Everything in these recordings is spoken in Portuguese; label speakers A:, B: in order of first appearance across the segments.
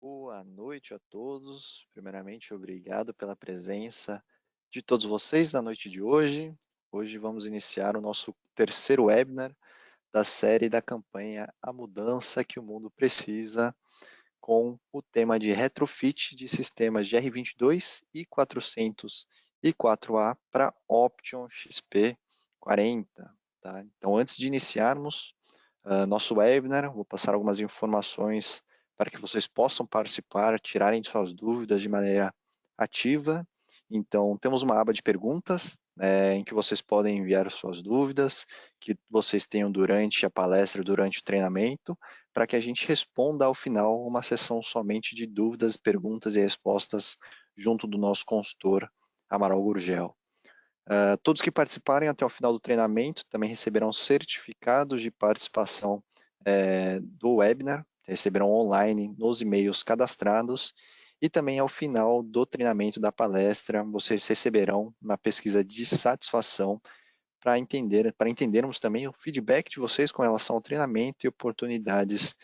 A: Boa noite a todos. Primeiramente, obrigado pela presença de todos vocês na noite de hoje. Hoje vamos iniciar o nosso terceiro webinar da série da campanha A Mudança que o Mundo Precisa, com o tema de retrofit de sistemas de R22 e 404A para Option XP40. Tá? Então, antes de iniciarmos nosso webinar, vou passar algumas informações para que vocês possam participar, tirarem suas dúvidas de maneira ativa. Então, temos uma aba de perguntas, em que vocês podem enviar suas dúvidas, que vocês tenham durante a palestra, durante o treinamento, para que a gente responda ao final uma sessão somente de dúvidas, perguntas e respostas junto do nosso consultor Amaral Gurgel. Todos que participarem até o final do treinamento também receberão certificados de participação do webinar, receberão online nos e-mails cadastrados, e também ao final do treinamento da palestra, vocês receberão uma pesquisa de satisfação para entendermos também o feedback de vocês com relação ao treinamento e oportunidades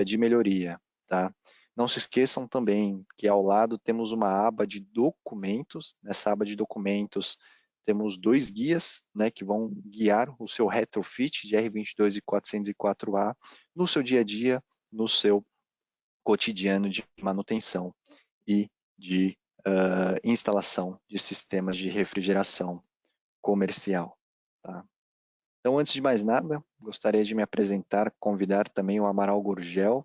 A: de melhoria. Tá? Não se esqueçam também que ao lado temos uma aba de documentos. Nessa aba de documentos temos 2 guias, né, que vão guiar o seu retrofit de R22 e 404A no seu dia a dia, no seu cotidiano de manutenção e de instalação de sistemas de refrigeração comercial. Tá? Então, antes de mais nada, gostaria de me apresentar, convidar também o Amaral Gurgel,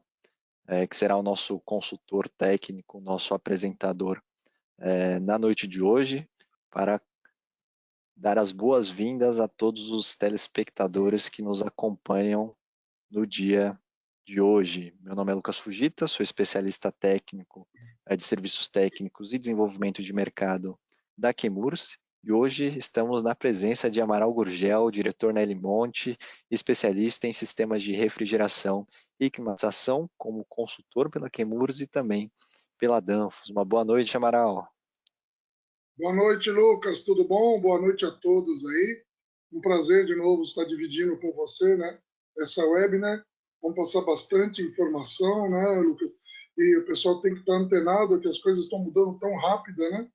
A: que será o nosso consultor técnico, nosso apresentador na noite de hoje, para dar as boas-vindas a todos os telespectadores que nos acompanham no dia de hoje. Meu nome é Lucas Fujita, sou especialista técnico de serviços técnicos e desenvolvimento de mercado da Chemours, e hoje estamos na presença de Amaral Gurgel, diretor na Elimonte, especialista em sistemas de refrigeração e climatização, como consultor pela Chemours e também pela Danfoss. Uma boa noite, Amaral.
B: Boa noite, Lucas. Tudo bom? Boa noite a todos aí. Um prazer de novo estar dividindo com você, né, essa webinar. Vamos passar bastante informação, né, Lucas? E o pessoal tem que estar antenado que as coisas estão mudando tão rápido, né?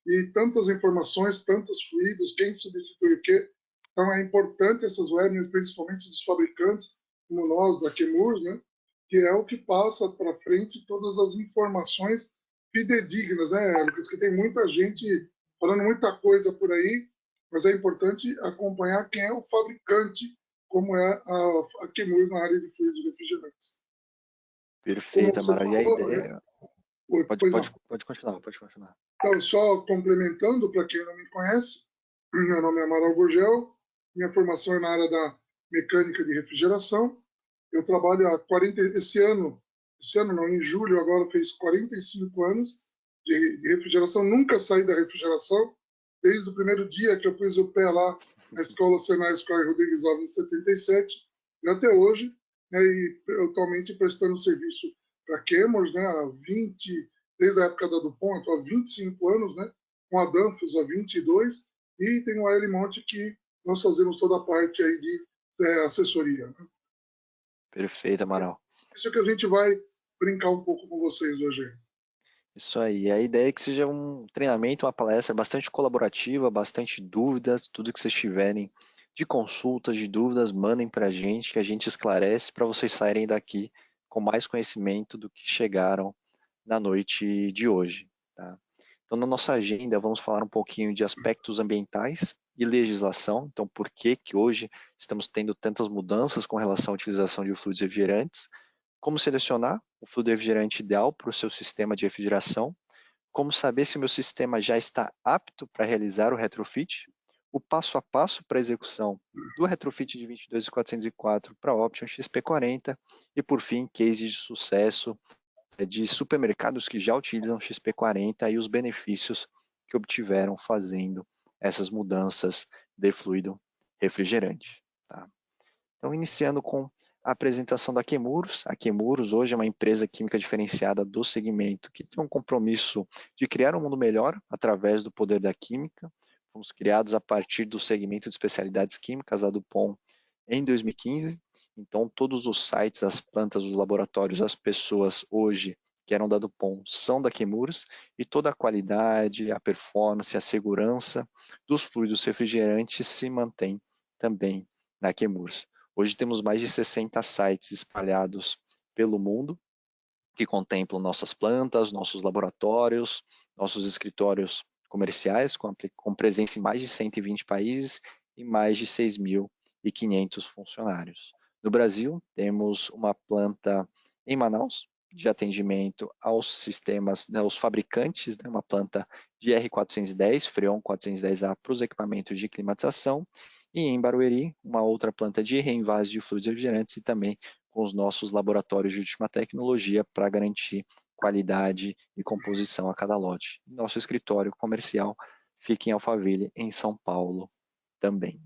B: E tantas informações, tantos fluidos, quem substitui o quê. Então é importante essas webinars, principalmente dos fabricantes, como nós, da Chemours, né? Que é o que passa para frente todas as informações fidedignas, né, Lucas? Que tem muita gente falando muita coisa por aí, mas é importante acompanhar quem é o fabricante, como é a Chemours na área de fluidos refrigerantes.
A: Perfeito, Amaral. E a
B: Falou,
A: ideia... Pode continuar.
B: Então, só complementando, para quem não me conhece, meu nome é Amaral Gurgel, minha formação é na área da mecânica de refrigeração. Eu trabalho há esse ano não, em julho agora fez 45 anos de refrigeração, nunca saí da refrigeração, desde o primeiro dia que eu pus o pé lá na Escola Senai Escolar Rodrigues Alves, em 77, e até hoje, né, e atualmente prestando serviço para a Chemours, né, desde a época da DuPont, há 25 anos, né, com a Danfoss há 22, e tem o Elimonte que nós fazemos toda a parte aí de assessoria. Né?
A: Perfeito, Amaral.
B: Isso que a gente vai brincar um pouco com vocês hoje.
A: Isso aí. A ideia é que seja um treinamento, uma palestra bastante colaborativa, bastante dúvidas, tudo que vocês tiverem de consultas, de dúvidas, mandem para a gente, que a gente esclarece para vocês saírem daqui com mais conhecimento do que chegaram na noite de hoje. Tá? Então, na nossa agenda, vamos falar um pouquinho de aspectos ambientais e legislação. Então, por que hoje estamos tendo tantas mudanças com relação à utilização de fluidos refrigerantes? Como selecionar o fluido refrigerante ideal para o seu sistema de refrigeração, como saber se o meu sistema já está apto para realizar o retrofit, o passo a passo para a execução do retrofit de 22.404 para Option XP40 e, por fim, case de sucesso de supermercados que já utilizam XP40 e os benefícios que obtiveram fazendo essas mudanças de fluido refrigerante. Tá? Então, iniciando com a apresentação da Chemours. A Chemours hoje é uma empresa química diferenciada do segmento que tem um compromisso de criar um mundo melhor através do poder da química, fomos criados a partir do segmento de especialidades químicas da Dupont em 2015. Então, todos os sites, as plantas, os laboratórios, as pessoas hoje que eram da Dupont são da Chemours, e toda a qualidade, a performance, a segurança dos fluidos refrigerantes se mantém também na Chemours. Hoje temos mais de 60 sites espalhados pelo mundo, que contemplam nossas plantas, nossos laboratórios, nossos escritórios comerciais, com presença em mais de 120 países e mais de 6.500 funcionários. No Brasil, temos uma planta em Manaus, de atendimento aos sistemas, né, aos fabricantes, né, uma planta de R410, Freon 410A para os equipamentos de climatização, e em Barueri, uma outra planta de reenvase de fluidos refrigerantes e também com os nossos laboratórios de última tecnologia para garantir qualidade e composição a cada lote. Nosso escritório comercial fica em Alphaville, em São Paulo também.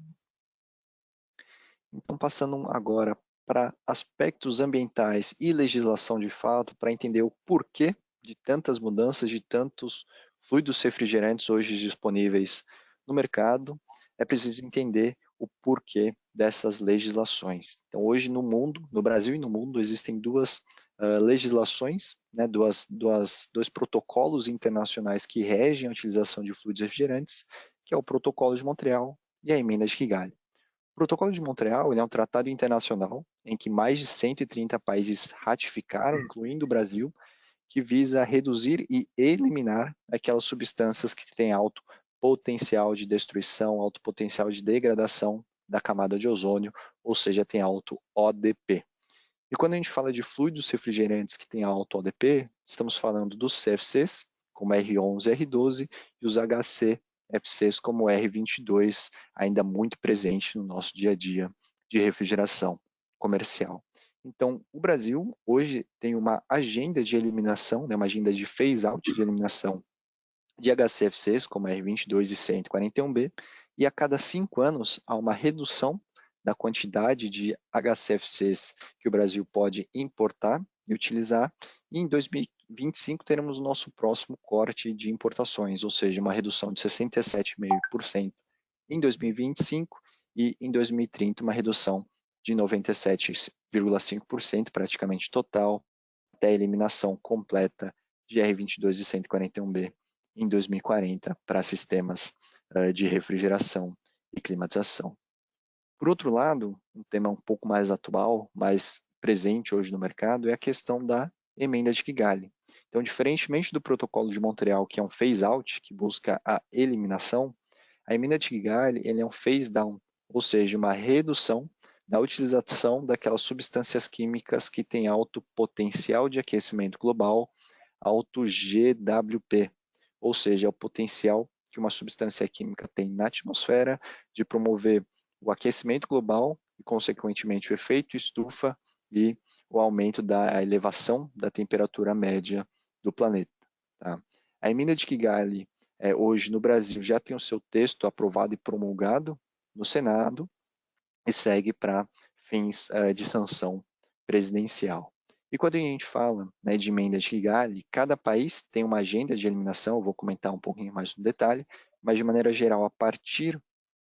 A: Então, passando agora para aspectos ambientais e legislação de fato, para entender o porquê de tantas mudanças, de tantos fluidos refrigerantes hoje disponíveis no mercado, é preciso entender o porquê dessas legislações. Então, hoje no mundo, no Brasil e no mundo, existem duas legislações, né, dois protocolos internacionais que regem a utilização de fluidos refrigerantes, que é o Protocolo de Montreal e a Emenda de Kigali. O Protocolo de Montreal é um tratado internacional em que mais de 130 países ratificaram, incluindo o Brasil, que visa reduzir e eliminar aquelas substâncias que têm alto potencial de destruição, alto potencial de degradação da camada de ozônio, ou seja, tem alto ODP. E quando a gente fala de fluidos refrigerantes que têm alto ODP, estamos falando dos CFCs, como R11 e R12, e os HCFCs, como R22, ainda muito presente no nosso dia a dia de refrigeração comercial. Então, o Brasil hoje tem uma agenda de eliminação, né, uma agenda de phase-out de eliminação de HCFCs, como R22 e 141B, e a cada 5 anos há uma redução da quantidade de HCFCs que o Brasil pode importar e utilizar, e em 2025 teremos o nosso próximo corte de importações, ou seja, uma redução de 67,5% em 2025 e em 2030 uma redução de 97,5% praticamente total, até a eliminação completa de R22 e 141B em 2040 para sistemas de refrigeração e climatização. Por outro lado, um tema um pouco mais atual, mais presente hoje no mercado, é a questão da emenda de Kigali. Então, diferentemente do protocolo de Montreal, que é um phase-out, que busca a eliminação, a emenda de Kigali ele é um phase-down, ou seja, uma redução da utilização daquelas substâncias químicas que têm alto potencial de aquecimento global, alto GWP, ou seja, o potencial que uma substância química tem na atmosfera de promover o aquecimento global e, consequentemente, o efeito estufa e o aumento da elevação da temperatura média do planeta. Tá? A emenda de Kigali, hoje no Brasil, já tem o seu texto aprovado e promulgado no Senado e segue para fins de sanção presidencial. E quando a gente fala, né, de emenda de Kigali, cada país tem uma agenda de eliminação, eu vou comentar um pouquinho mais no detalhe, mas de maneira geral, a partir,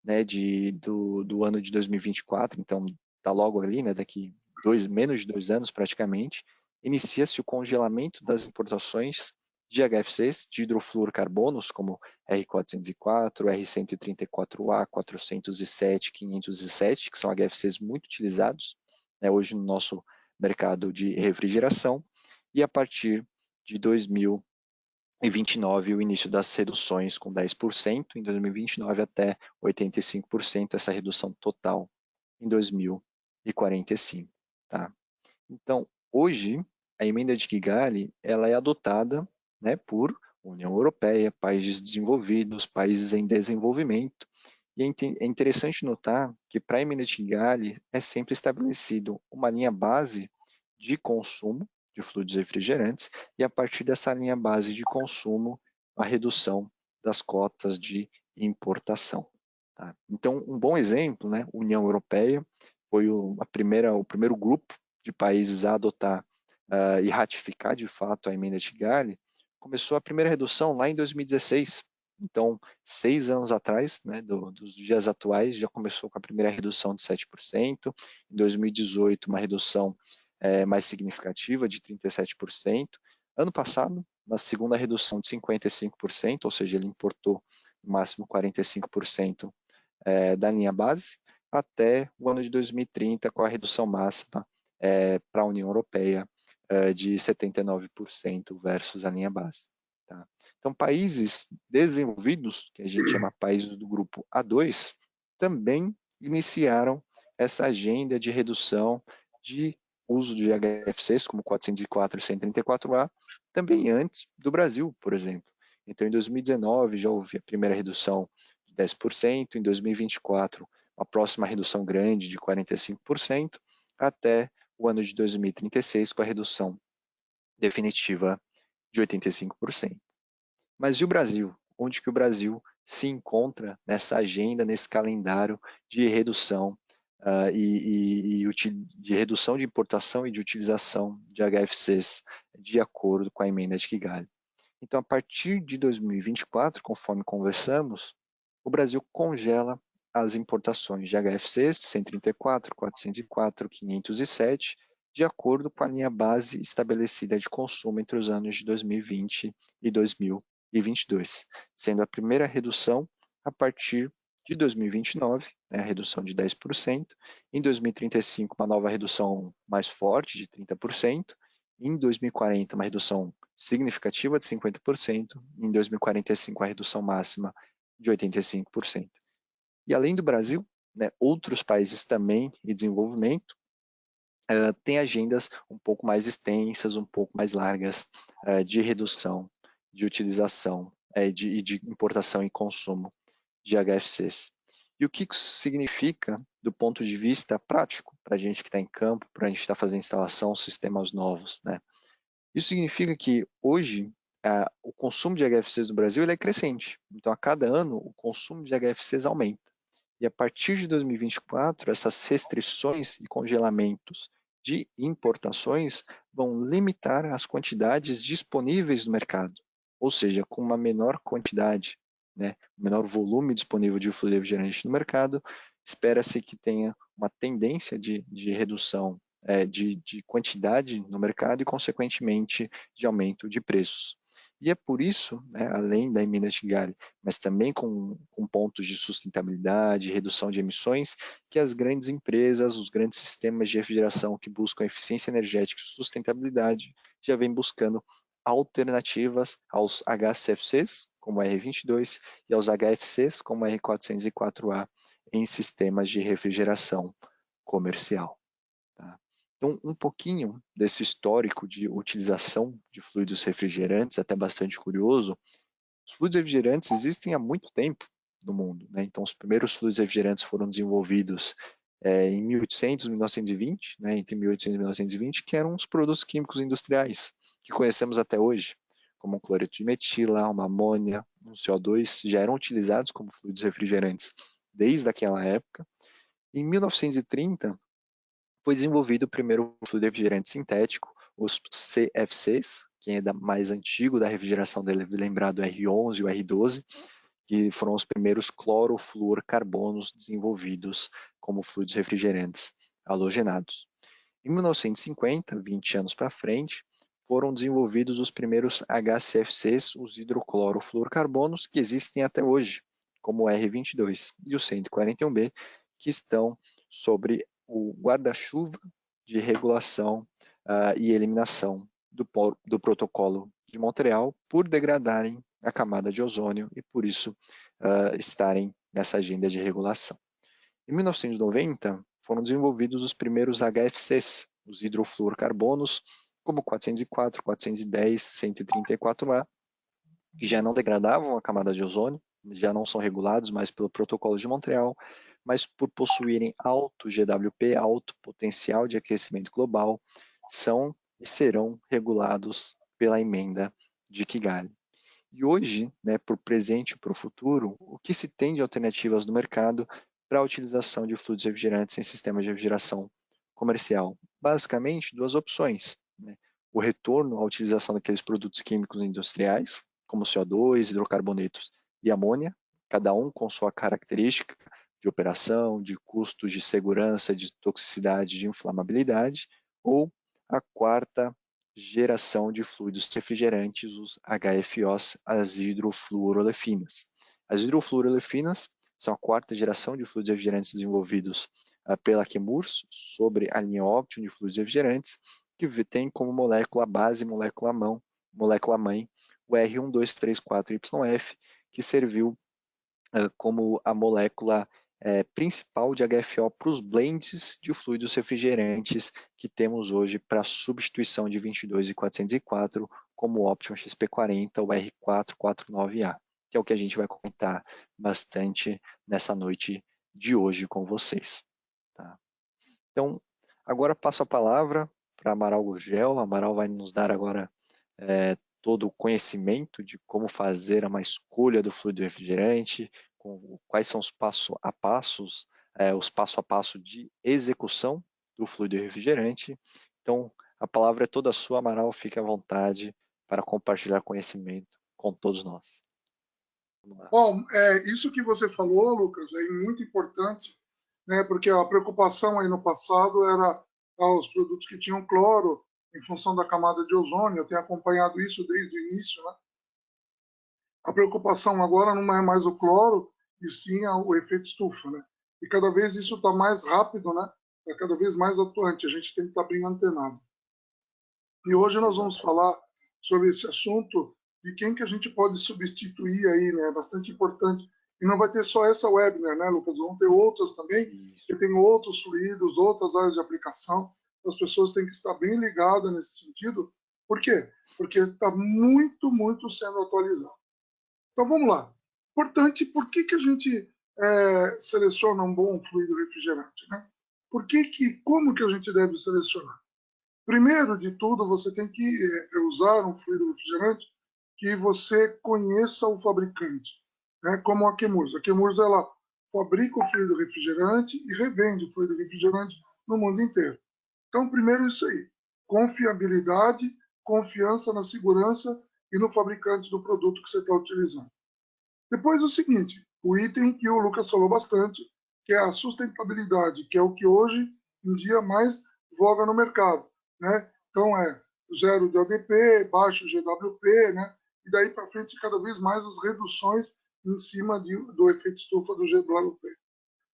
A: né, do ano de 2024, então está logo ali, né, daqui menos de 2 anos praticamente, inicia-se o congelamento das importações de HFCs, de hidrofluorocarbonos, como R404, R134A, 407, 507, que são HFCs muito utilizados, né, hoje no nosso mercado de refrigeração, e a partir de 2029 o início das reduções com 10%, em 2029 até 85%, essa redução total em 2045. Tá? Então, hoje, a emenda de Kigali ela é adotada, né, por União Europeia, países desenvolvidos, países em desenvolvimento, e é interessante notar que para a emenda de Kigali é sempre estabelecido uma linha base de consumo de fluidos refrigerantes e a partir dessa linha base de consumo a redução das cotas de importação. Tá? Então, um bom exemplo, né, União Europeia foi o primeiro grupo de países a adotar e ratificar de fato a emenda de Kigali. Começou a primeira redução lá em 2016, Então, 6 anos atrás, né, dos dias atuais, já começou com a primeira redução de 7%, em 2018 uma redução mais significativa de 37%, ano passado uma segunda redução de 55%, ou seja, ele importou no máximo 45% da linha base, até o ano de 2030 com a redução máxima para a União Europeia de 79% versus a linha base. Tá? Então, países desenvolvidos, que a gente chama países do grupo A2, também iniciaram essa agenda de redução de uso de HFCs, como 404 e 134A, também antes do Brasil, por exemplo. Então, em 2019 já houve a primeira redução de 10%, em 2024 uma próxima redução grande de 45%, até o ano de 2036 com a redução definitiva de 85%. Mas e o Brasil? Onde que o Brasil se encontra nessa agenda, nesse calendário de redução de redução de importação e de utilização de HFCs de acordo com a emenda de Kigali? Então, a partir de 2024, conforme conversamos, o Brasil congela as importações de HFCs de 134, 404, 507, de acordo com a linha base estabelecida de consumo entre os anos de 2020 e 2022, sendo a primeira redução a partir de 2029, né, a redução de 10%, em 2035 uma nova redução mais forte de 30%, em 2040 uma redução significativa de 50%, em 2045 a redução máxima de 85%. E além do Brasil, né, outros países também em desenvolvimento têm agendas um pouco mais extensas, um pouco mais largas de redução, de utilização de importação e consumo de HFCs. E o que isso significa do ponto de vista prático para a gente que está em campo, para a gente que está fazendo instalação, sistemas novos, né? Isso significa que hoje o consumo de HFCs no Brasil ele é crescente. Então, a cada ano, o consumo de HFCs aumenta. E a partir de 2024, essas restrições e congelamentos de importações vão limitar as quantidades disponíveis no mercado. Ou seja, com uma menor quantidade, né, menor volume disponível de fluido refrigerante no mercado, espera-se que tenha uma tendência de redução de quantidade no mercado e, consequentemente, de aumento de preços. E é por isso, né, além da emenda de Kigali, mas também com pontos de sustentabilidade, redução de emissões, que as grandes empresas, os grandes sistemas de refrigeração que buscam eficiência energética e sustentabilidade já vêm buscando alternativas aos HCFCs, como o R22, e aos HFCs, como o R404A, em sistemas de refrigeração comercial. Tá? Então, um pouquinho desse histórico de utilização de fluidos refrigerantes, até bastante curioso. Os fluidos refrigerantes existem há muito tempo no mundo, né? Então, os primeiros fluidos refrigerantes foram desenvolvidos em 1800, 1920, né? Entre 1800 e 1920, que eram os produtos químicos industriais que conhecemos até hoje, como o cloreto de metila, uma amônia, um CO2, já eram utilizados como fluidos refrigerantes desde aquela época. Em 1930, foi desenvolvido o primeiro fluido refrigerante sintético, os CFCs, que é mais antigo da refrigeração, deve lembrar do R11 e o R12, que foram os primeiros clorofluorcarbonos desenvolvidos como fluidos refrigerantes halogenados. Em 1950, 20 anos para frente, foram desenvolvidos os primeiros HCFCs, os hidroclorofluorcarbonos, que existem até hoje, como o R22 e o 141B, que estão sobre o guarda-chuva de regulação e eliminação do protocolo de Montreal por degradarem a camada de ozônio e por isso estarem nessa agenda de regulação. Em 1990, foram desenvolvidos os primeiros HFCs, os hidrofluorcarbonos, como 404, 410, 134A, que já não degradavam a camada de ozônio, já não são regulados mais pelo protocolo de Montreal, mas por possuírem alto GWP, alto potencial de aquecimento global, são e serão regulados pela emenda de Kigali. E hoje, né, para o presente e para o futuro, o que se tem de alternativas no mercado para a utilização de fluidos refrigerantes em sistemas de refrigeração comercial? Basicamente, duas opções. Né? O retorno à utilização daqueles produtos químicos industriais, como CO2, hidrocarbonetos, e amônia, cada um com sua característica de operação, de custos de segurança, de toxicidade, de inflamabilidade, ou a quarta geração de fluidos refrigerantes, os HFOs, as hidrofluorolefinas. As hidrofluorolefinas são a quarta geração de fluidos refrigerantes desenvolvidos pela Chemours sobre a linha Option de fluidos refrigerantes, que tem como molécula base, molécula mãe, o R1234YF, que serviu como a molécula principal de HFO para os blends de fluidos refrigerantes que temos hoje para substituição de 22 e 404, como o Option XP40 ou R449A, que é o que a gente vai comentar bastante nessa noite de hoje com vocês. Tá? Então, agora passo a palavra para Amaral Gurgel. Amaral vai nos dar agora todo o conhecimento de como fazer uma escolha do fluido refrigerante, quais são os passo a passo de execução do fluido refrigerante. Então, a palavra é toda sua, Amaral, fique à vontade para compartilhar conhecimento com todos nós.
B: Bom, isso que você falou, Lucas, é muito importante, né, porque a preocupação aí no passado era os produtos que tinham cloro, em função da camada de ozônio. Eu tenho acompanhado isso desde o início, né? A preocupação agora não é mais o cloro, e sim o efeito estufa, né? E cada vez isso está mais rápido, né? Está cada vez mais atuante. A gente tem que estar bem antenado. E hoje nós vamos falar sobre esse assunto de quem que a gente pode substituir aí, né? É bastante importante. E não vai ter só essa webinar, né, Lucas? Vão ter outras também, que tem outros fluidos, outras áreas de aplicação. As pessoas têm que estar bem ligadas nesse sentido. Por quê? Porque está muito, muito sendo atualizado. Então vamos lá. Importante, por que a gente seleciona um bom fluido refrigerante, né? Como que a gente deve selecionar? Primeiro de tudo, você tem que usar um fluido refrigerante que você conheça o fabricante, né? Como a Chemours. A Chemours, ela fabrica o fluido refrigerante e revende o fluido refrigerante no mundo inteiro. Então, primeiro isso aí. Confiabilidade, confiança na segurança e no fabricante do produto que você está utilizando. Depois o seguinte, o item que o Lucas falou bastante, que é a sustentabilidade, que é o que hoje em dia mais voga no mercado, né? Então é zero de ODP, baixo GWP, né? E daí para frente cada vez mais as reduções em cima do efeito estufa do GWP.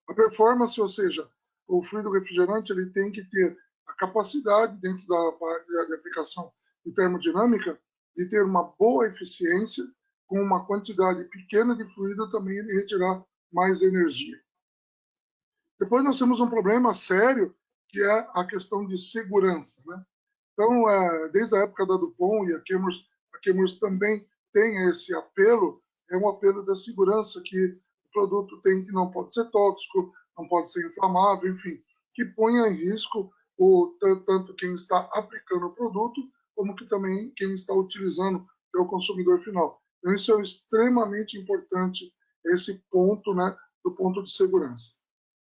B: A performance, ou seja, o fluido refrigerante, ele tem que ter a capacidade dentro da parte de aplicação de termodinâmica de ter uma boa eficiência, com uma quantidade pequena de fluido também ele retirar mais energia. Depois nós temos um problema sério, que é a questão de segurança, né? Então, desde a época da Dupont, e a Chemours também tem esse apelo, é um apelo da segurança, que o produto tem que não pode ser tóxico, não pode ser inflamável, enfim, que ponha em risco tanto quem está aplicando o produto, como que também quem está utilizando, que é o consumidor final. Então, isso é extremamente importante, esse ponto, né, do ponto de segurança.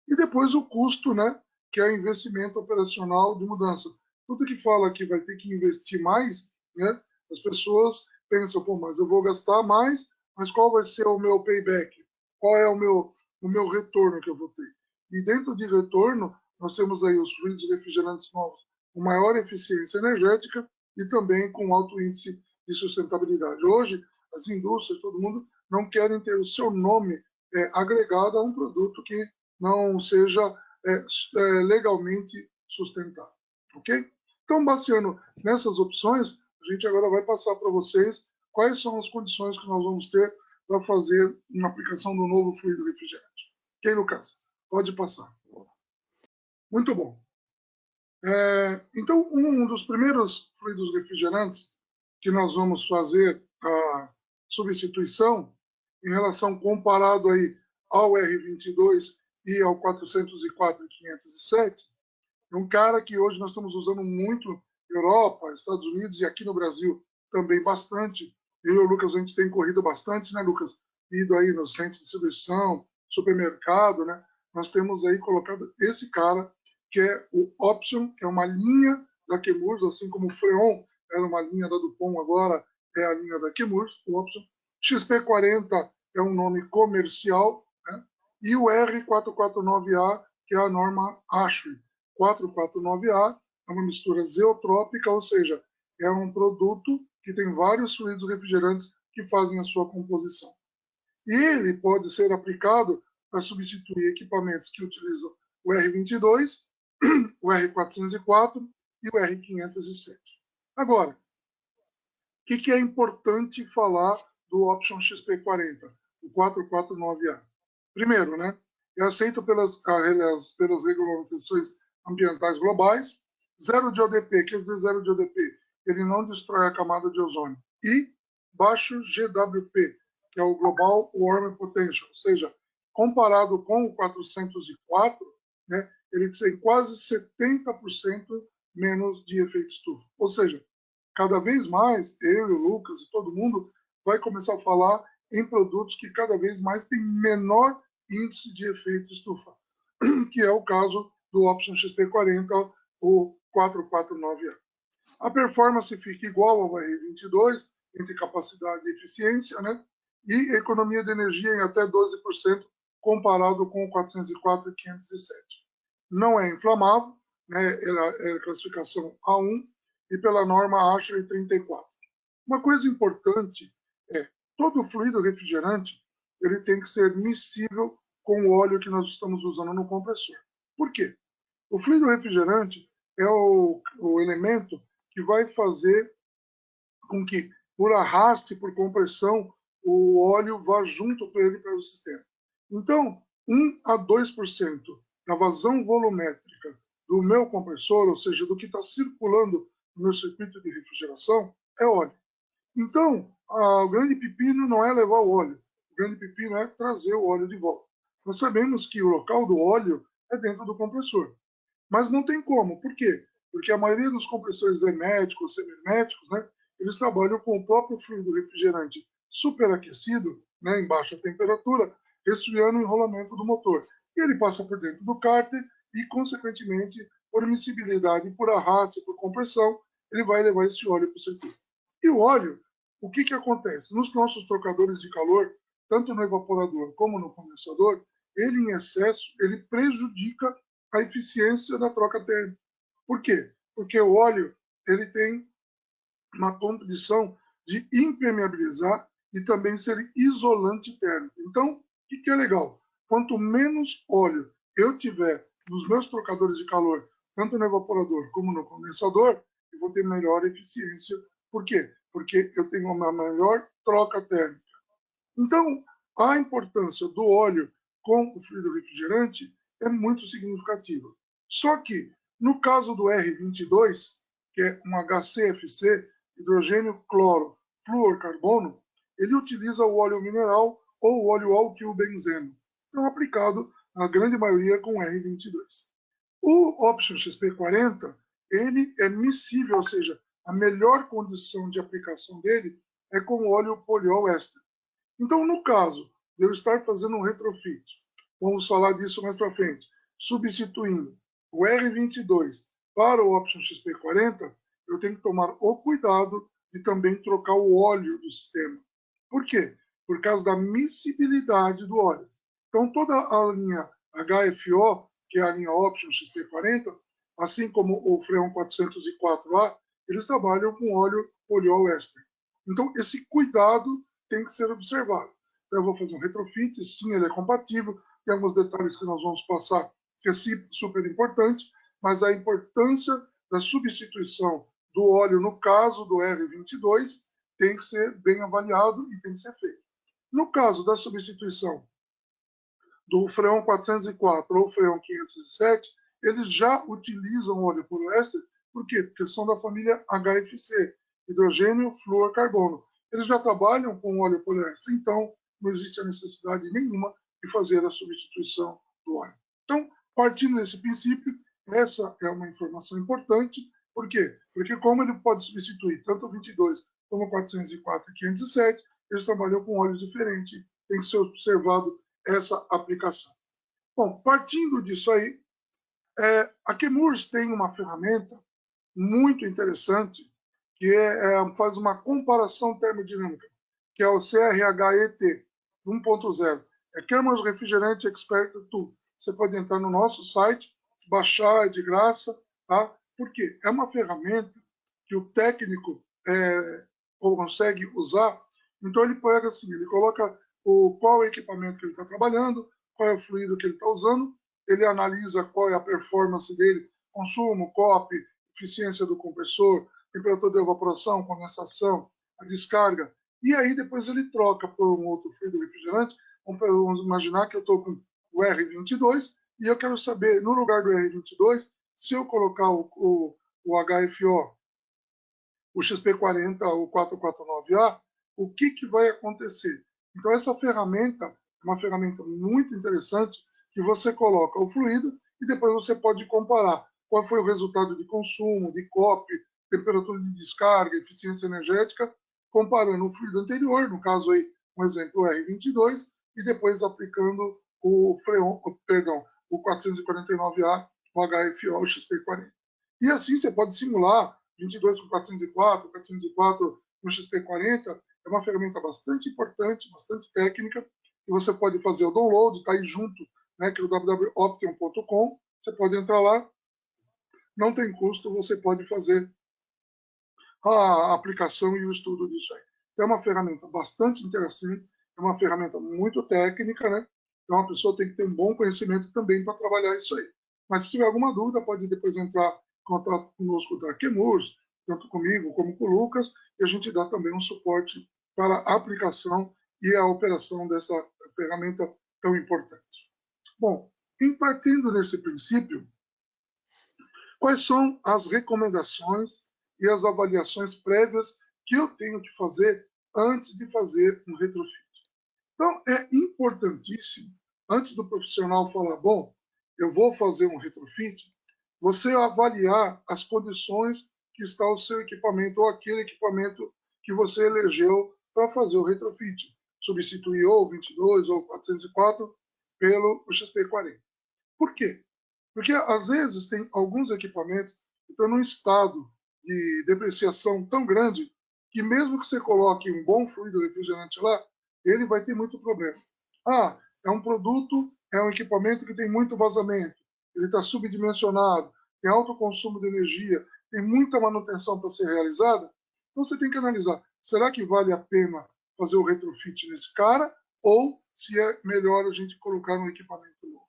B: E depois o custo, né, que é investimento operacional de mudança. Tudo que fala que vai ter que investir mais, né, as pessoas pensam, pô, mas eu vou gastar mais, mas qual vai ser o meu payback? Qual é o meu retorno que eu vou ter? E dentro de retorno, nós temos aí os fluidos refrigerantes novos com maior eficiência energética e também com alto índice de sustentabilidade. Hoje, as indústrias, todo mundo, não querem ter o seu nome agregado a um produto que não seja legalmente sustentável. Ok? Então, baseando nessas opções, a gente agora vai passar para vocês quais são as condições que nós vamos ter para fazer uma aplicação do novo fluido refrigerante. Ok, Lucas? Pode passar. Muito bom. Então, um dos primeiros fluidos refrigerantes que nós vamos fazer a substituição, em relação comparado aí ao R22 e ao 404 e 507, é um cara que hoje nós estamos usando muito na Europa, Estados Unidos e aqui no Brasil também bastante. Eu e o Lucas, a gente tem corrido bastante, né, Lucas? Ido aí nos centros de distribuição, supermercado, né? Nós temos aí colocado esse cara, que é o Option, que é uma linha da Chemours, assim como o Freon era uma linha da Dupont, agora é a linha da Chemours, o Option. XP40 é um nome comercial, né? E o R449A, que é a norma ASHRAE. 449A é uma mistura zeotrópica, ou seja, é um produto que tem vários fluidos refrigerantes que fazem a sua composição. E ele pode ser aplicado para substituir equipamentos que utilizam o R22, o R404 e o R507. Agora, o que é importante falar do Option XP40, o 449A? Primeiro, né, é aceito pelas regulamentações ambientais globais, zero de ODP, quer dizer zero de ODP, ele não destrói a camada de ozônio, e baixo GWP, que é o Global Warming Potential, ou seja, comparado com o 404, né, ele tem quase 70% menos de efeito estufa. Ou seja, cada vez mais, eu e o Lucas e todo mundo vai começar a falar em produtos que cada vez mais têm menor índice de efeito estufa, que é o caso do Option XP40 ou 449A. A performance fica igual ao R22, entre capacidade e eficiência, né? E economia de energia em até 12%, comparado com o 404 e 507. Não é inflamável, né? É classificação A1, e pela norma ASHRAE 34. Uma coisa importante é, todo fluido refrigerante ele tem que ser miscível com o óleo que nós estamos usando no compressor. Por quê? O fluido refrigerante é o elemento que vai fazer com que, por arraste, por compressão, o óleo vá junto para ele para o sistema. Então, 1 a 2% da vazão volumétrica do meu compressor, ou seja, do que está circulando no meu circuito de refrigeração, é óleo. Então, o grande pepino não é levar o óleo, o grande pepino é trazer o óleo de volta. Nós sabemos que o local do óleo é dentro do compressor, mas não tem como. Por quê? Porque a maioria dos compressores herméticos, semiherméticos, né, eles trabalham com o próprio fluido refrigerante superaquecido, né, em baixa temperatura, resfriando o enrolamento do motor. E ele passa por dentro do cárter e, consequentemente, por miscibilidade, por arraste, por compressão, ele vai levar esse óleo para o circuito. E o óleo, o que acontece? Nos nossos trocadores de calor, tanto no evaporador como no condensador, ele em excesso, ele prejudica a eficiência da troca térmica. Por quê? Porque o óleo ele tem uma condição de impermeabilizar e também ser isolante térmico. Então, o que é legal? Quanto menos óleo eu tiver nos meus trocadores de calor, tanto no evaporador como no condensador, eu vou ter melhor eficiência. Por quê? Porque eu tenho uma melhor troca térmica. Então, a importância do óleo com o fluido refrigerante é muito significativa. Só que, no caso do R22, que é um HCFC, hidrogênio, cloro, fluorcarbono, ele utiliza o óleo mineral ou o óleo alquilbenzeno, então aplicado na grande maioria com R22. O Option XP40, ele é miscível, ou seja, a melhor condição de aplicação dele é com o óleo poliol éster. Então, no caso de eu estar fazendo um retrofit, vamos falar disso mais para frente, substituindo o R22 para o Option XP40, eu tenho que tomar o cuidado de também trocar o óleo do sistema. Por quê? Por causa da miscibilidade do óleo. Então, toda a linha HFO, que é a linha Option XP40, assim como o Freon 404A, eles trabalham com óleo poliol éster. Então, esse cuidado tem que ser observado. Então, eu vou fazer um retrofit, sim, ele é compatível, tem alguns detalhes que nós vamos passar que é super importante, mas a importância da substituição do óleo, no caso do R22, tem que ser bem avaliado e tem que ser feito. No caso da substituição do Freon 404 ou Freon 507, eles já utilizam óleo poliéster, por quê? Porque são da família HFC, hidrogênio, fluorcarbono. Eles já trabalham com óleo poliéster, então não existe a necessidade nenhuma de fazer a substituição do óleo. Então, partindo desse princípio, essa é uma informação importante. Por quê? Porque como ele pode substituir tanto o 22 como o 404 e 507, eles trabalham com óleos diferentes, tem que ser observado essa aplicação. Bom, partindo disso aí, a Chemours tem uma ferramenta muito interessante que faz uma comparação termodinâmica, que é o CRHET. 1.0. É Kemmer's Refrigerant Expert Tool. Você pode entrar no nosso site, baixar, é de graça, tá? Porque é uma ferramenta que o técnico consegue usar. Então ele pega assim, ele coloca qual é o equipamento que ele está trabalhando, qual é o fluido que ele está usando, ele analisa qual é a performance dele, consumo, COP, eficiência do compressor, temperatura de evaporação, condensação, a descarga, e aí depois ele troca por um outro fluido refrigerante. Vamos imaginar que eu estou com o R22 e eu quero saber, no lugar do R22, se eu colocar o HFO, o XP40 ou 449A, o que vai acontecer? Então, essa ferramenta é uma ferramenta muito interessante que você coloca o fluido e depois você pode comparar qual foi o resultado de consumo, de COP, temperatura de descarga, eficiência energética, comparando o fluido anterior, no caso aí, um exemplo, o R22, e depois aplicando o freon, perdão, o 449A, o HFO, o XP40. E assim você pode simular 22 com 404, 404 no XP40, é uma ferramenta bastante importante, bastante técnica, e você pode fazer o download, está aí junto, né, que é o www.option.com, você pode entrar lá, não tem custo, você pode fazer a aplicação e o estudo disso aí. É uma ferramenta bastante interessante, é uma ferramenta muito técnica, né? Então a pessoa tem que ter um bom conhecimento também para trabalhar isso aí. Mas se tiver alguma dúvida, pode depois entrar em contato conosco da Chemours, tanto comigo como com o Lucas, e a gente dá também um suporte para a aplicação e a operação dessa ferramenta tão importante. Bom, em partindo desse princípio, quais são as recomendações e as avaliações prévias que eu tenho que fazer antes de fazer um retrofit? Então, é importantíssimo, antes do profissional falar, bom, eu vou fazer um retrofit, você avaliar as condições que está o seu equipamento ou aquele equipamento que você elegeu para fazer o retrofit. Substituir ou 22 ou 404 pelo XP40. Por quê? Porque, às vezes, tem alguns equipamentos que estão num estado de depreciação tão grande que, mesmo que você coloque um bom fluido refrigerante lá, ele vai ter muito problema. Ah, é um produto, é um equipamento que tem muito vazamento, ele está subdimensionado, tem alto consumo de energia, tem muita manutenção para ser realizada. Então, você tem que analisar, será que vale a pena fazer o retrofit nesse cara ou se é melhor a gente colocar um equipamento novo?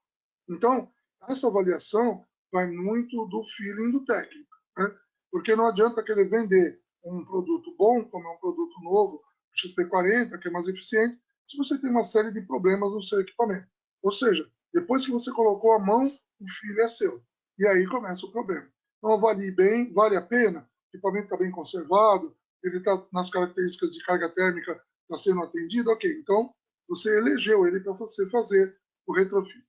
B: Então, essa avaliação vai muito do feeling do técnico, né? Porque não adianta querer vender um produto bom, como é um produto novo, o XP40, que é mais eficiente, se você tem uma série de problemas no seu equipamento. Ou seja, depois que você colocou a mão, o feeling é seu. E aí começa o problema. Então, avalie bem, vale a pena, o equipamento está bem conservado, ele está nas características de carga térmica, está sendo atendido, ok. Então, você elegeu ele para você fazer o retrofit,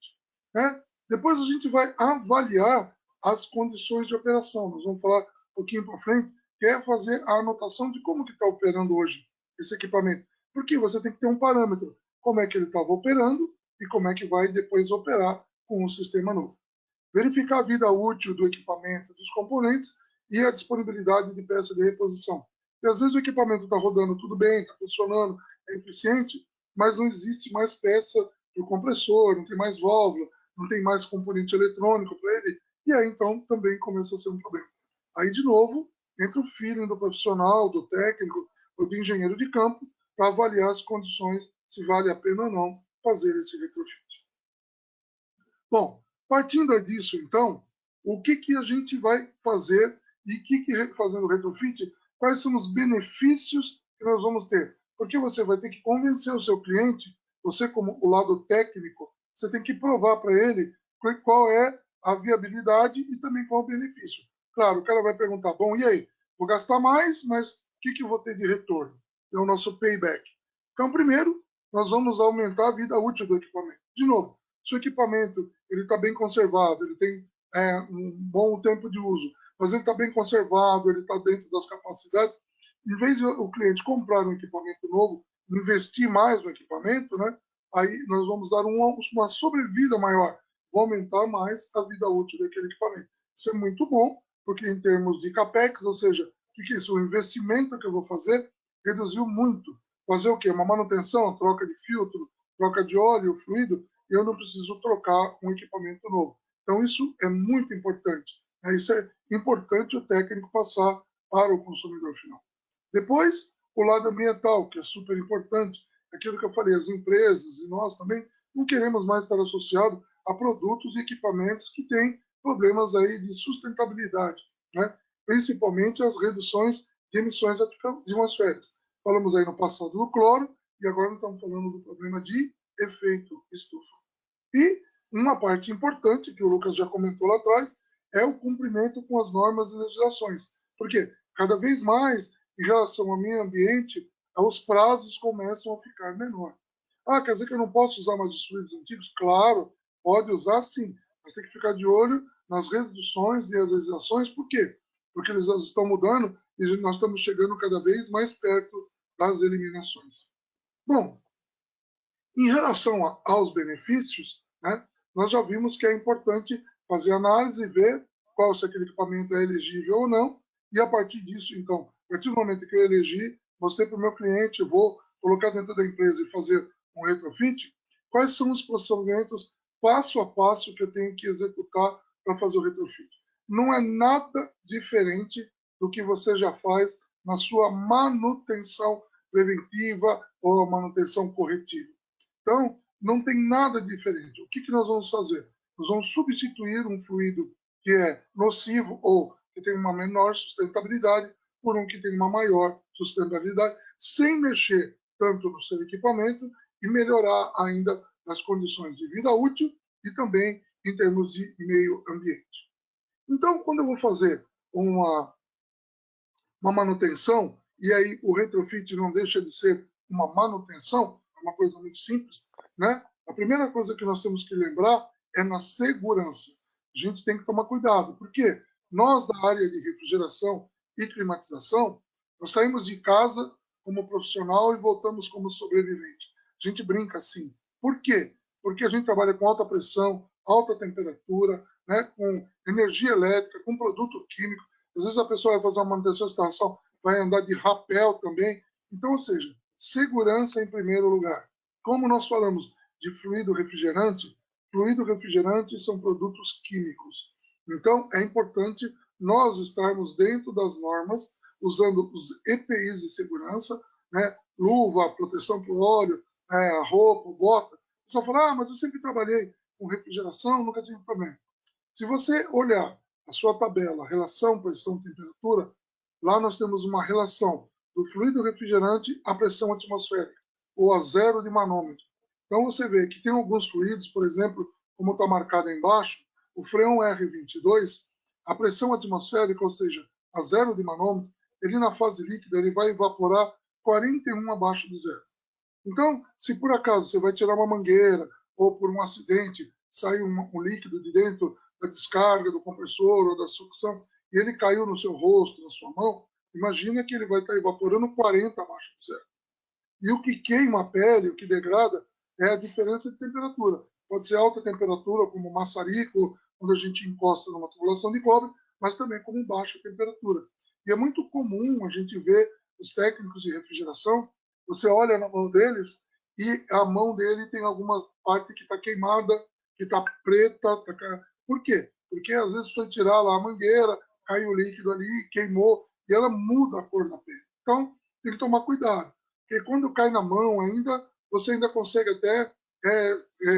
B: né? Depois a gente vai avaliar as condições de operação. Nós vamos falar um pouquinho para frente, que é fazer a anotação de como que está operando hoje esse equipamento. Porque você tem que ter um parâmetro, como é que ele estava operando e como é que vai depois operar com o sistema novo. Verificar a vida útil do equipamento, dos componentes e a disponibilidade de peça de reposição. E às vezes o equipamento está rodando tudo bem, está funcionando, é eficiente, mas não existe mais peça do compressor, não tem mais válvula, não tem mais componente eletrônico para ele, e aí então também começa a ser um problema. Aí, de novo, entra o feeling do profissional, do técnico ou do engenheiro de campo para avaliar as condições, se vale a pena ou não fazer esse retrofit. Bom, partindo disso, então, o que a gente vai fazer e fazendo o retrofit, quais são os benefícios que nós vamos ter? Porque você vai ter que convencer o seu cliente, você como o lado técnico, você tem que provar para ele qual é a viabilidade e também qual o benefício. Claro, o cara vai perguntar, bom, e aí? Vou gastar mais, mas o que eu vou ter de retorno? É o nosso payback. Então, primeiro, nós vamos aumentar a vida útil do equipamento. De novo, se o equipamento ele está bem conservado, ele tem um bom tempo de uso, mas ele está bem conservado, ele está dentro das capacidades, em vez de o cliente comprar um equipamento novo, investir mais no equipamento, né, aí nós vamos dar uma sobrevida maior, vou aumentar mais a vida útil daquele equipamento. Isso é muito bom, porque em termos de capex, ou seja, o que é isso? O investimento que eu vou fazer reduziu muito. Fazer o quê? Uma manutenção, troca de filtro, troca de óleo, fluido, eu não preciso trocar um equipamento novo. Então, isso é muito importante. Né? Isso é importante o técnico passar para o consumidor final. Depois, o lado ambiental, que é super importante. Aquilo que eu falei, as empresas e nós também não queremos mais estar associados a produtos e equipamentos que têm problemas aí de sustentabilidade, né? Principalmente as reduções de emissões atmosféricas. Falamos aí no passado do cloro e agora estamos falando do problema de efeito estufa. E uma parte importante, que o Lucas já comentou lá atrás, é o cumprimento com as normas e legislações. Porque cada vez mais, em relação ao meio ambiente, os prazos começam a ficar menor. Ah, quer dizer que eu não posso usar mais os fluidos antigos? Claro, pode usar sim, mas tem que ficar de olho nas reduções e as legislações. Por quê? Porque eles estão mudando e nós estamos chegando cada vez mais perto das eliminações. Bom, em relação aos benefícios, né, nós já vimos que é importante fazer análise e ver qual se aquele equipamento é elegível ou não, e a partir disso, então, a partir do momento que eu elegi, mostrei para o meu cliente, eu vou colocar dentro da empresa e fazer um retrofit, quais são os procedimentos passo a passo que eu tenho que executar para fazer o retrofit. Não é nada diferente do que você já faz na sua manutenção preventiva ou manutenção corretiva. Então, não tem nada diferente. O que nós vamos fazer? Nós vamos substituir um fluido que é nocivo ou que tem uma menor sustentabilidade por um que tem uma maior sustentabilidade, sem mexer tanto no seu equipamento e melhorar ainda as condições de vida útil e também em termos de meio ambiente. Então, quando eu vou fazer uma manutenção, e aí o retrofit não deixa de ser uma manutenção, é uma coisa muito simples, né? A primeira coisa que nós temos que lembrar é na segurança. A gente tem que tomar cuidado, porque nós da área de refrigeração e climatização, nós saímos de casa como profissional e voltamos como sobrevivente. A gente brinca assim. Por quê? Porque a gente trabalha com alta pressão, alta temperatura, né, com energia elétrica, com produto químico. Às vezes a pessoa vai fazer uma manutenção de instalação, vai andar de rapel também. Então, ou seja, segurança em primeiro lugar. Como nós falamos de fluido refrigerante são produtos químicos. Então, é importante nós estarmos dentro das normas, usando os EPIs de segurança, né? Luva, proteção para o óleo, a roupa, bota. O pessoal fala, mas eu sempre trabalhei com refrigeração, nunca tive problema. Se você olhar a sua tabela, relação pressão-temperatura, lá nós temos uma relação do fluido refrigerante à pressão atmosférica, ou a zero de manômetro. Então você vê que tem alguns fluidos, por exemplo, como está marcado aí embaixo, o freon R22, a pressão atmosférica, ou seja, a zero de manômetro, ele na fase líquida ele vai evaporar 41 abaixo de zero. Então, se por acaso você vai tirar uma mangueira ou por um acidente sair um líquido de dentro da descarga do compressor ou da sucção e ele caiu no seu rosto, na sua mão, imagina que ele vai estar evaporando 40 abaixo de zero. E o que queima a pele, o que degrada, é a diferença de temperatura. Pode ser alta temperatura, como maçarico, quando a gente encosta numa tubulação de cobre, mas também como baixa temperatura. E é muito comum a gente ver os técnicos de refrigeração, você olha na mão deles e a mão dele tem alguma parte que está queimada, que está preta. Por quê? Porque às vezes foi tirar lá a mangueira, caiu o líquido ali, queimou, e ela muda a cor da pele. Então, tem que tomar cuidado. Porque quando cai na mão ainda, você ainda consegue até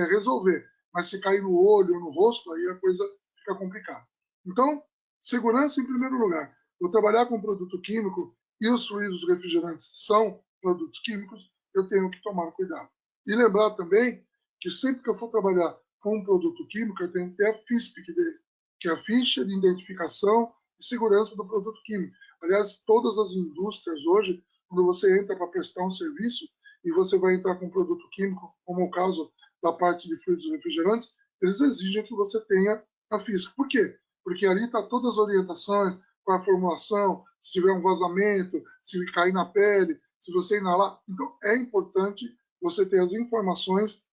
B: resolver. Mas se cair no olho ou no rosto, aí a coisa fica complicada. Então, segurança em primeiro lugar. Vou trabalhar com produto químico e os fluidos refrigerantes são produtos químicos, eu tenho que tomar cuidado. E lembrar também que sempre que eu for trabalhar com um produto químico, eu tenho que ter a FISPIC dele, que é a ficha de identificação e segurança do produto químico. Aliás, todas as indústrias hoje, quando você entra para prestar um serviço e você vai entrar com um produto químico, como o caso da parte de fluidos refrigerantes, eles exigem que você tenha a FISPIC. Por quê? Porque ali está todas as orientações, qual a formulação, se tiver um vazamento, se cair na pele, se você inalar. Então, é importante você ter as informações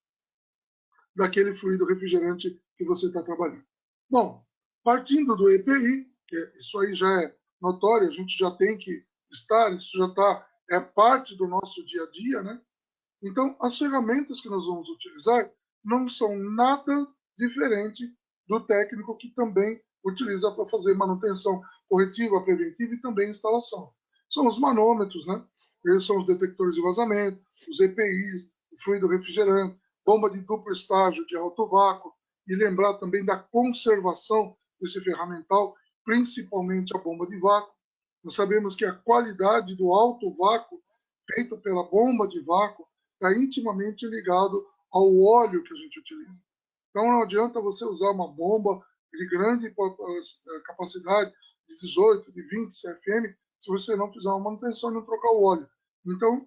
B: daquele fluido refrigerante que você está trabalhando. Bom, partindo do EPI, que isso aí já é notório, a gente já tem que estar, isso já está, é parte do nosso dia a dia, né? Então, as ferramentas que nós vamos utilizar não são nada diferente do técnico que também utiliza para fazer manutenção corretiva, preventiva e também instalação. São os manômetros, né? Eles são os detectores de vazamento, os EPIs, o fluido refrigerante, bomba de duplo estágio de alto vácuo, e lembrar também da conservação desse ferramental, principalmente a bomba de vácuo. Nós sabemos que a qualidade do alto vácuo feito pela bomba de vácuo está intimamente ligado ao óleo que a gente utiliza. Então não adianta você usar uma bomba de grande capacidade, de 18, de 20 CFM, se você não fizer uma manutenção e não trocar o óleo. Então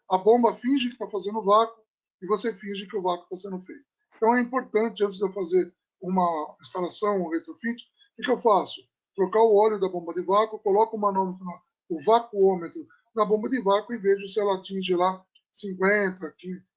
B: a bomba finge que está fazendo vácuo e você finge que o vácuo está sendo feito. Então é importante, antes de eu fazer uma instalação, um retrofit, o que eu faço? Trocar o óleo da bomba de vácuo, coloco o manômetro, o vacuômetro na bomba de vácuo e vejo se ela atinge lá 50,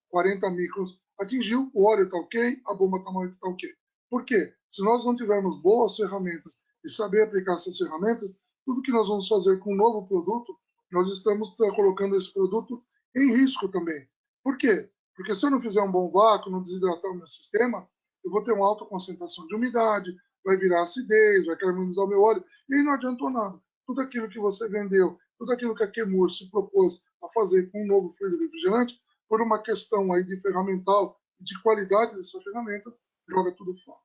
B: 40 microns. Atingiu, o óleo está ok, a bomba está ok. Por quê? Se nós não tivermos boas ferramentas e saber aplicar essas ferramentas, tudo que nós vamos fazer com um novo produto, nós estamos colocando esse produto em risco também. Por quê? Porque se eu não fizer um bom vácuo, não desidratar o meu sistema, eu vou ter uma alta concentração de umidade, vai virar acidez, vai caramelizar o meu óleo, e aí não adiantou nada. Tudo aquilo que você vendeu, tudo aquilo que a Chemours se propôs a fazer com um novo fluido refrigerante, por uma questão aí de ferramental, de qualidade dessa ferramenta, joga tudo fora.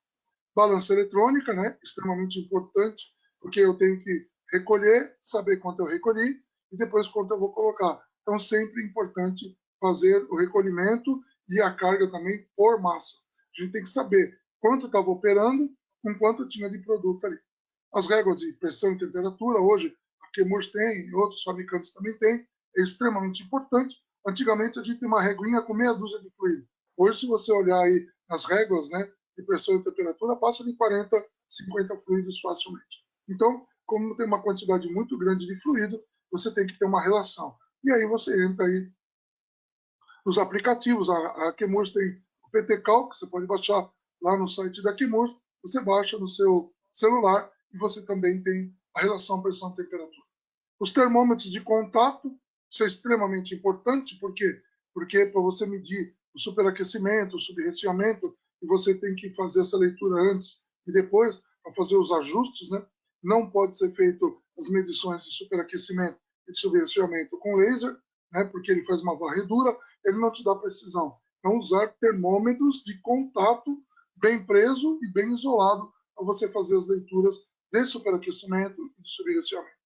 B: Balança eletrônica, né? Extremamente importante, porque eu tenho que recolher, saber quanto eu recolhi e depois quanto eu vou colocar. Então, sempre importante fazer o recolhimento e a carga também por massa. A gente tem que saber quanto estava operando com quanto tinha de produto ali. As réguas de pressão e temperatura, hoje, a Chemours tem e outros fabricantes também têm, é extremamente importante. Antigamente, a gente tem uma reguinha com meia dúzia de fluido. Hoje, se você olhar aí nas réguas, né, de pressão e temperatura, passa de 40, 50 fluidos facilmente. Então, como tem uma quantidade muito grande de fluido, você tem que ter uma relação. E aí você entra aí nos aplicativos. A Chemours tem o PT-Cal, que você pode baixar lá no site da Chemours, você baixa no seu celular e você também tem a relação pressão-temperatura. Os termômetros de contato, isso é extremamente importante, por quê? Porque para você medir o superaquecimento, o subresfriamento, e você tem que fazer essa leitura antes e depois, para fazer os ajustes, né? Não pode ser feito as medições de superaquecimento e de subresfriamento com laser, né? Porque ele faz uma varredura, ele não te dá precisão. Então, usar termômetros de contato bem preso e bem isolado para você fazer as leituras de superaquecimento e de subresfriamento.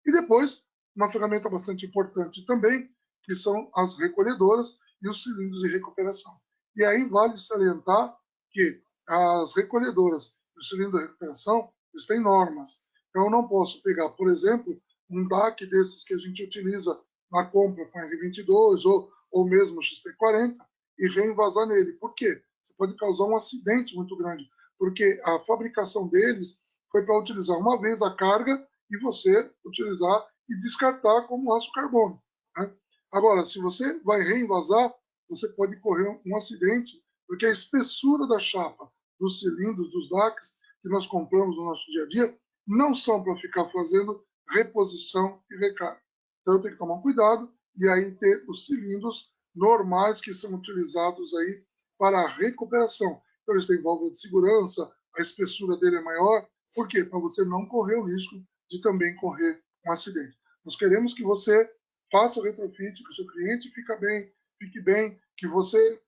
B: E depois, uma ferramenta bastante importante também, que são as recolhedoras e os cilindros de recuperação. E aí vale salientar que as recolhedoras e o cilindro de recuperação, eles têm normas. Então, eu não posso pegar, por exemplo, um DAC desses que a gente utiliza na compra com R22 ou mesmo XP40 e reenvasar nele. Por quê? Você pode causar um acidente muito grande, porque a fabricação deles foi para utilizar uma vez a carga e você utilizar e descartar como aço carbono. Né? Agora, se você vai reenvasar, você pode correr um acidente, porque a espessura da chapa dos cilindros, dos DACs, que nós compramos no nosso dia a dia, não são para ficar fazendo reposição e recarga. Então, tem que tomar cuidado e aí ter os cilindros normais que são utilizados aí para a recuperação. Então, eles têm válvula de segurança, a espessura dele é maior. Por quê? Para você não correr o risco de também correr um acidente. Nós queremos que você faça o retrofit, que o seu cliente fique bem, que você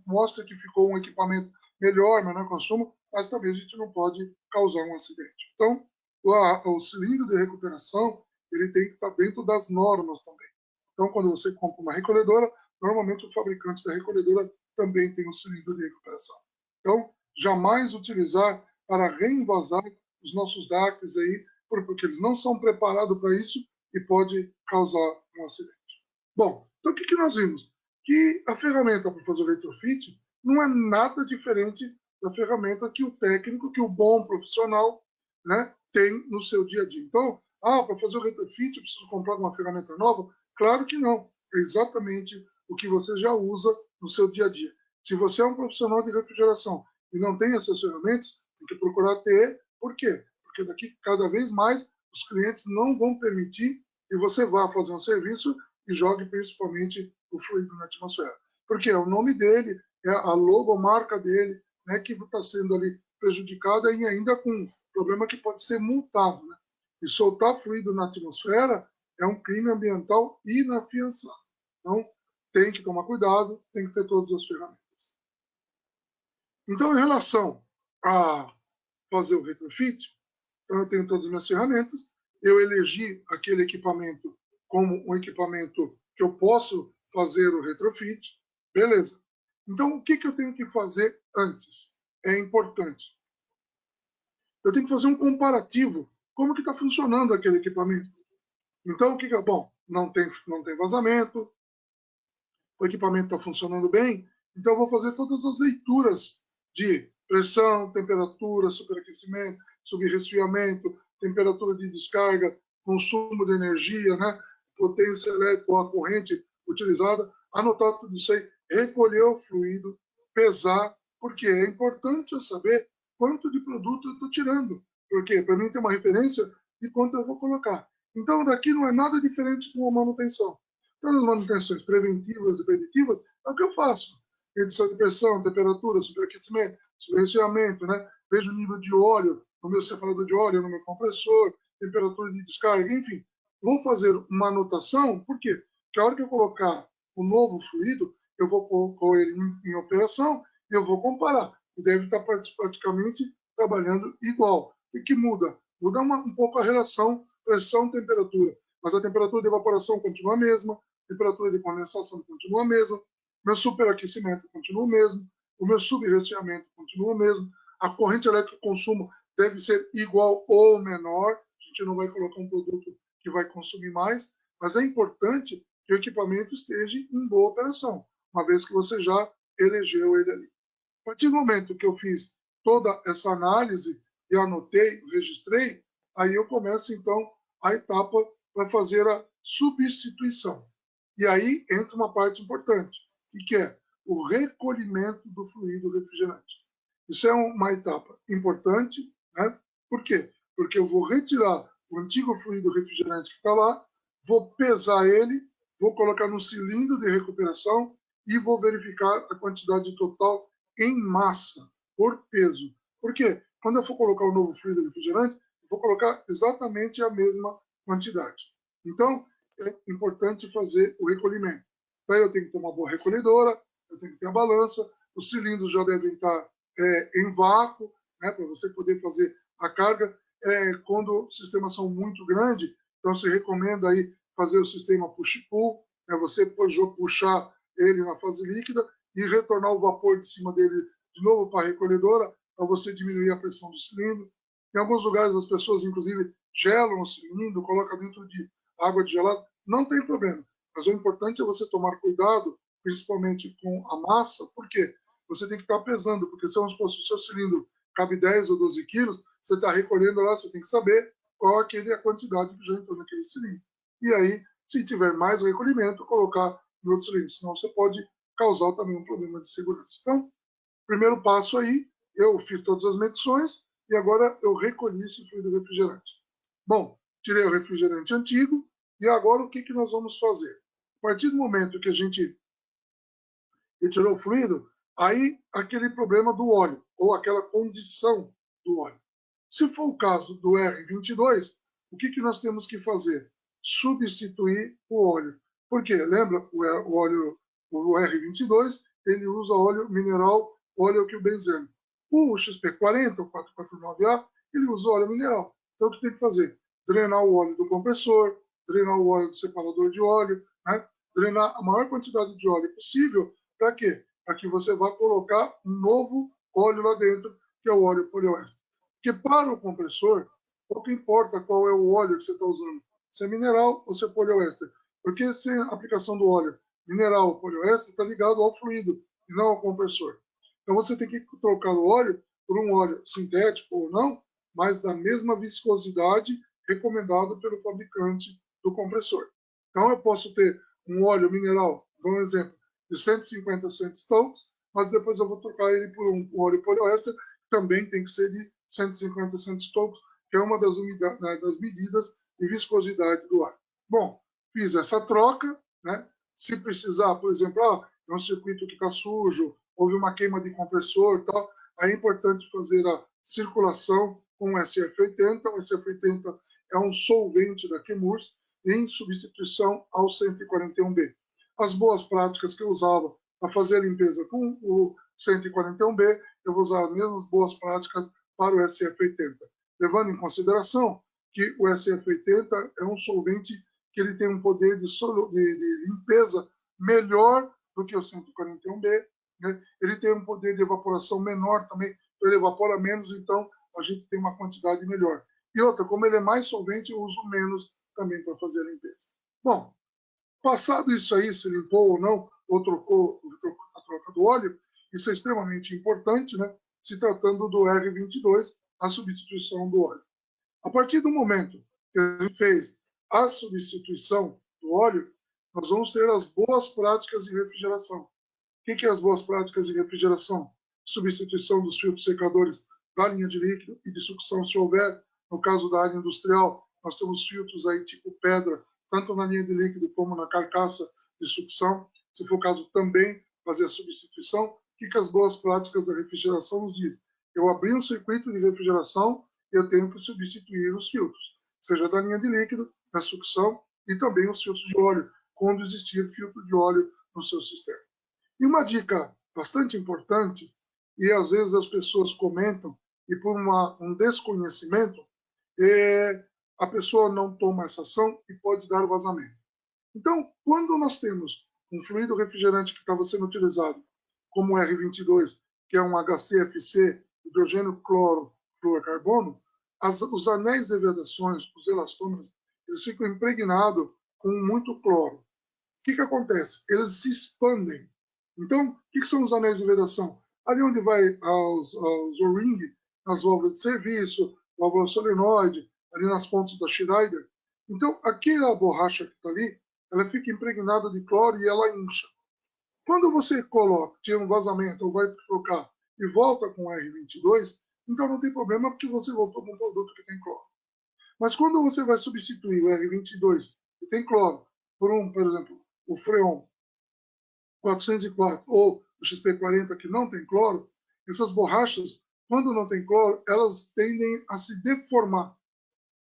B: mostre que ficou um equipamento melhor, menor consumo, mas também a gente não pode causar um acidente. Então, o cilindro de recuperação ele tem que estar dentro das normas também. Então, quando você compra uma recolhedora, normalmente o fabricante da recolhedora também tem um cilindro de recuperação. Então, jamais utilizar para reenvasar os nossos DACs aí, porque eles não são preparados para isso e pode causar um acidente. Bom, então o que nós vimos? Que a ferramenta para fazer o retrofit não é nada diferente da ferramenta que o técnico, que o bom profissional, né, tem no seu dia a dia. Então, para fazer o retrofit eu preciso comprar uma ferramenta nova? Claro que não. É exatamente o que você já usa no seu dia a dia. Se você é um profissional de refrigeração e não tem essas ferramentas, tem que procurar ter. Por quê? Porque daqui cada vez mais os clientes não vão permitir que você vá fazer um serviço e jogue principalmente o fluido na atmosfera. Porque é o nome dele, é a logomarca dele, né, que está sendo ali prejudicada e ainda com problema que pode ser multado. Né? E soltar fluido na atmosfera é um crime ambiental inafiançável. Então, tem que tomar cuidado, tem que ter todas as ferramentas. Então, em relação a fazer o retrofit, então eu tenho todas as minhas ferramentas, eu elegi aquele equipamento como um equipamento que eu posso fazer o retrofit, beleza. Então, o que eu tenho que fazer antes? É importante. Eu tenho que fazer um comparativo, como que está funcionando aquele equipamento. Então, o que é bom? Não tem vazamento, o equipamento está funcionando bem, então eu vou fazer todas as leituras de pressão, temperatura, superaquecimento, subresfriamento, temperatura de descarga, consumo de energia, né? Potência elétrica ou a corrente utilizada, anotar tudo isso aí, recolher o fluido, pesar, porque é importante eu saber quanto de produto eu estou tirando, porque para mim ter uma referência de quanto eu vou colocar. Então, daqui não é nada diferente de uma manutenção. Então, as manutenções preventivas e preditivas é o que eu faço. Medição de pressão, temperatura, superaquecimento, subresfriamento, né? Vejo o nível de óleo no meu separador de óleo, no meu compressor, temperatura de descarga, enfim. Vou fazer uma anotação, por quê? Porque a hora que eu colocar o novo fluido, eu vou pôr ele em operação e eu vou comparar. E deve estar praticamente trabalhando igual. O que muda? Muda um pouco a relação pressão-temperatura. Mas a temperatura de evaporação continua a mesma, a temperatura de condensação continua a mesma, meu superaquecimento continua o mesmo, o meu subresfriamento continua o mesmo, a corrente elétrica que consumo deve ser igual ou menor, a gente não vai colocar um produto que vai consumir mais, mas é importante que o equipamento esteja em boa operação, uma vez que você já elegeu ele ali. A partir do momento que eu fiz toda essa análise e anotei, registrei, aí eu começo então a etapa para fazer a substituição. E aí entra uma parte importante, que é o recolhimento do fluido refrigerante. Isso é uma etapa importante, né? Por quê? Porque eu vou retirar o antigo fluido refrigerante que está lá, vou pesar ele, vou colocar no cilindro de recuperação e vou verificar a quantidade total em massa, por peso. Por quê? Quando eu for colocar o novo fluido refrigerante, eu vou colocar exatamente a mesma quantidade. Então, é importante fazer o recolhimento. Daí eu tenho que ter uma boa recolhedora, eu tenho que ter a balança, os cilindros já devem estar em vácuo, né, para você poder fazer a carga. Quando os sistemas são muito grandes, então se recomenda aí fazer o sistema push-pull, né, você puxar ele na fase líquida e retornar o vapor de cima dele de novo para a recolhedora, para você diminuir a pressão do cilindro. Em alguns lugares as pessoas, inclusive, gelam o cilindro, colocam dentro de água de gelado, não tem problema. Mas o importante é você tomar cuidado, principalmente com a massa, porque você tem que estar pesando, porque se o seu cilindro cabe 10 ou 12 quilos, você está recolhendo lá, você tem que saber qual a quantidade que já entrou naquele cilindro. E aí, se tiver mais recolhimento, colocar no outro cilindro, senão você pode causar também um problema de segurança. Então, primeiro passo aí, eu fiz todas as medições e agora eu recolhi esse fluido refrigerante. Bom, tirei o refrigerante antigo e agora o que nós vamos fazer? A partir do momento que a gente retirou o fluido, aí aquele problema do óleo, ou aquela condição do óleo. Se for o caso do R22, o que nós temos que fazer? Substituir o óleo. Por quê? Lembra, o óleo, o R22, ele usa óleo mineral, óleo benzeno. O XP40, o 449A, ele usa óleo mineral. Então, o que tem que fazer? Drenar o óleo do compressor, drenar o óleo do separador de óleo, né? Drenar a maior quantidade de óleo possível. Para quê? Para que você vá colocar um novo óleo lá dentro, que é o óleo poliéster. Porque para o compressor, pouco importa qual é o óleo que você está usando, se é mineral ou se é poliéster. Porque sem a aplicação do óleo mineral ou poliéster, está ligado ao fluido e não ao compressor. Então você tem que trocar o óleo por um óleo sintético ou não, mas da mesma viscosidade recomendado pelo fabricante do compressor. Então eu posso ter um óleo mineral, por exemplo, de 150 centistokes, mas depois eu vou trocar ele por um óleo poliéster, que também tem que ser de 150 centistokes, que é uma das medidas de viscosidade do ar. Bom, fiz essa troca, né? Se precisar, por exemplo, é um circuito que está sujo, houve uma queima de compressor e tal, aí é importante fazer a circulação com o SF80. O SF80 é um solvente da Chemours em substituição ao 141B. As boas práticas que eu usava para fazer a limpeza com o 141B, eu vou usar as mesmas boas práticas para o SF80, levando em consideração que o SF80 é um solvente que ele tem um poder de limpeza melhor do que o 141B, né? Ele tem um poder de evaporação menor também, ele evapora menos, então a gente tem uma quantidade melhor. E outra, como ele é mais solvente, eu uso menos também para fazer a limpeza. Bom, passado isso aí, se limpou ou não, ou trocou a troca do óleo, isso é extremamente importante, né? Se tratando do R22, a substituição do óleo. A partir do momento que a gente fez a substituição do óleo, nós vamos ter as boas práticas de refrigeração. O que é as boas práticas de refrigeração? Substituição dos filtros secadores da linha de líquido e de sucção, se houver. No caso da área industrial, nós temos filtros aí tipo pedra, tanto na linha de líquido como na carcaça de sucção. Se for o caso, também fazer a substituição. O que as boas práticas da refrigeração nos dizem? Eu abri um circuito de refrigeração, eu tenho que substituir os filtros, seja da linha de líquido, da sucção e também os filtros de óleo, quando existir filtro de óleo no seu sistema. E uma dica bastante importante, e às vezes as pessoas comentam, e por um desconhecimento, a pessoa não toma essa ação e pode dar vazamento. Então, quando nós temos um fluido refrigerante que estava sendo utilizado, como o R22, que é um HCFC, hidrogênio cloro fluorcarbono, os anéis de vedações, os elastômeros, eles ficam impregnados com muito cloro. O que acontece? Eles se expandem. Então, o que são os anéis de vedação? Ali onde vai aos O-ring, nas válvulas de serviço, válvula solenoide, ali nas pontas da Schneider. Então, aquela borracha que está ali, ela fica impregnada de cloro e ela incha. Quando você coloca, tira um vazamento ou vai trocar e volta com o R22, então não tem problema porque você voltou com um produto que tem cloro. Mas quando você vai substituir o R22, que tem cloro, por exemplo, o Freon 404 ou o XP40 que não tem cloro, essas borrachas, quando não tem cloro, elas tendem a se deformar.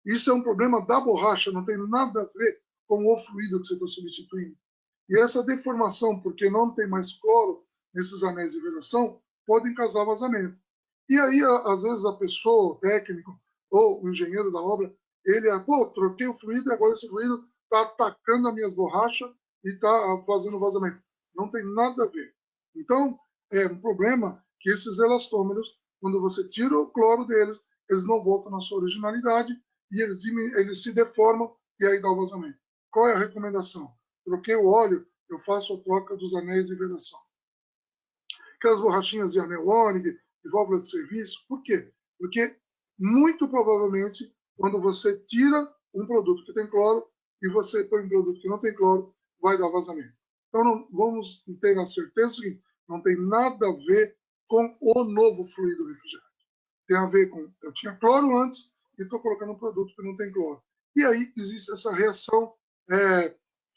B: Isso é um problema da borracha, não tem nada a ver com o fluido que você está substituindo. E essa deformação, porque não tem mais cloro nesses anéis de vedação, podem causar vazamento. E aí, às vezes, a pessoa, o técnico ou o engenheiro da obra, ele, troquei o fluido e agora esse fluido está atacando as minhas borrachas e está fazendo vazamento. Não tem nada a ver. Então, é um problema que esses elastômeros, quando você tira o cloro deles, eles não voltam na sua originalidade e eles se deformam e aí dá o vazamento. Qual é a recomendação? Troquei o óleo, eu faço a troca dos anéis de vedação. Aquelas borrachinhas de anel Onig, de válvula de serviço. Por quê? Porque, muito provavelmente, quando você tira um produto que tem cloro e você põe um produto que não tem cloro, vai dar vazamento. Então, não, vamos ter a certeza que não tem nada a ver com o novo fluido refrigerante. Tem a ver com, eu tinha cloro antes e estou colocando um produto que não tem cloro. E aí existe essa reação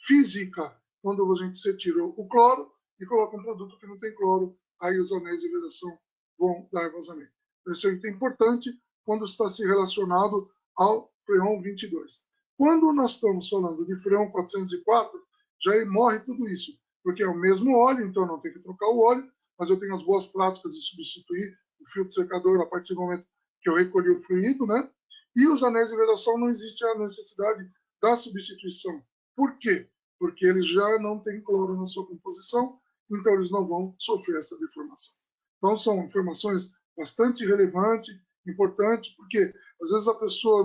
B: física, quando a gente tirou o cloro e coloca um produto que não tem cloro, aí os anéis de vedação vão dar vazamento. Isso é importante quando está se relacionado ao Freon 22. Quando nós estamos falando de Freon 404, já morre tudo isso, porque é o mesmo óleo, então não tem que trocar o óleo, mas eu tenho as boas práticas de substituir o filtro secador a partir do momento que eu recolhi o fluido, né? E os anéis de vedação não existe a necessidade da substituição. Por quê? Porque eles já não têm cloro na sua composição, então eles não vão sofrer essa deformação. Então são informações bastante relevantes, importantes, porque às vezes a pessoa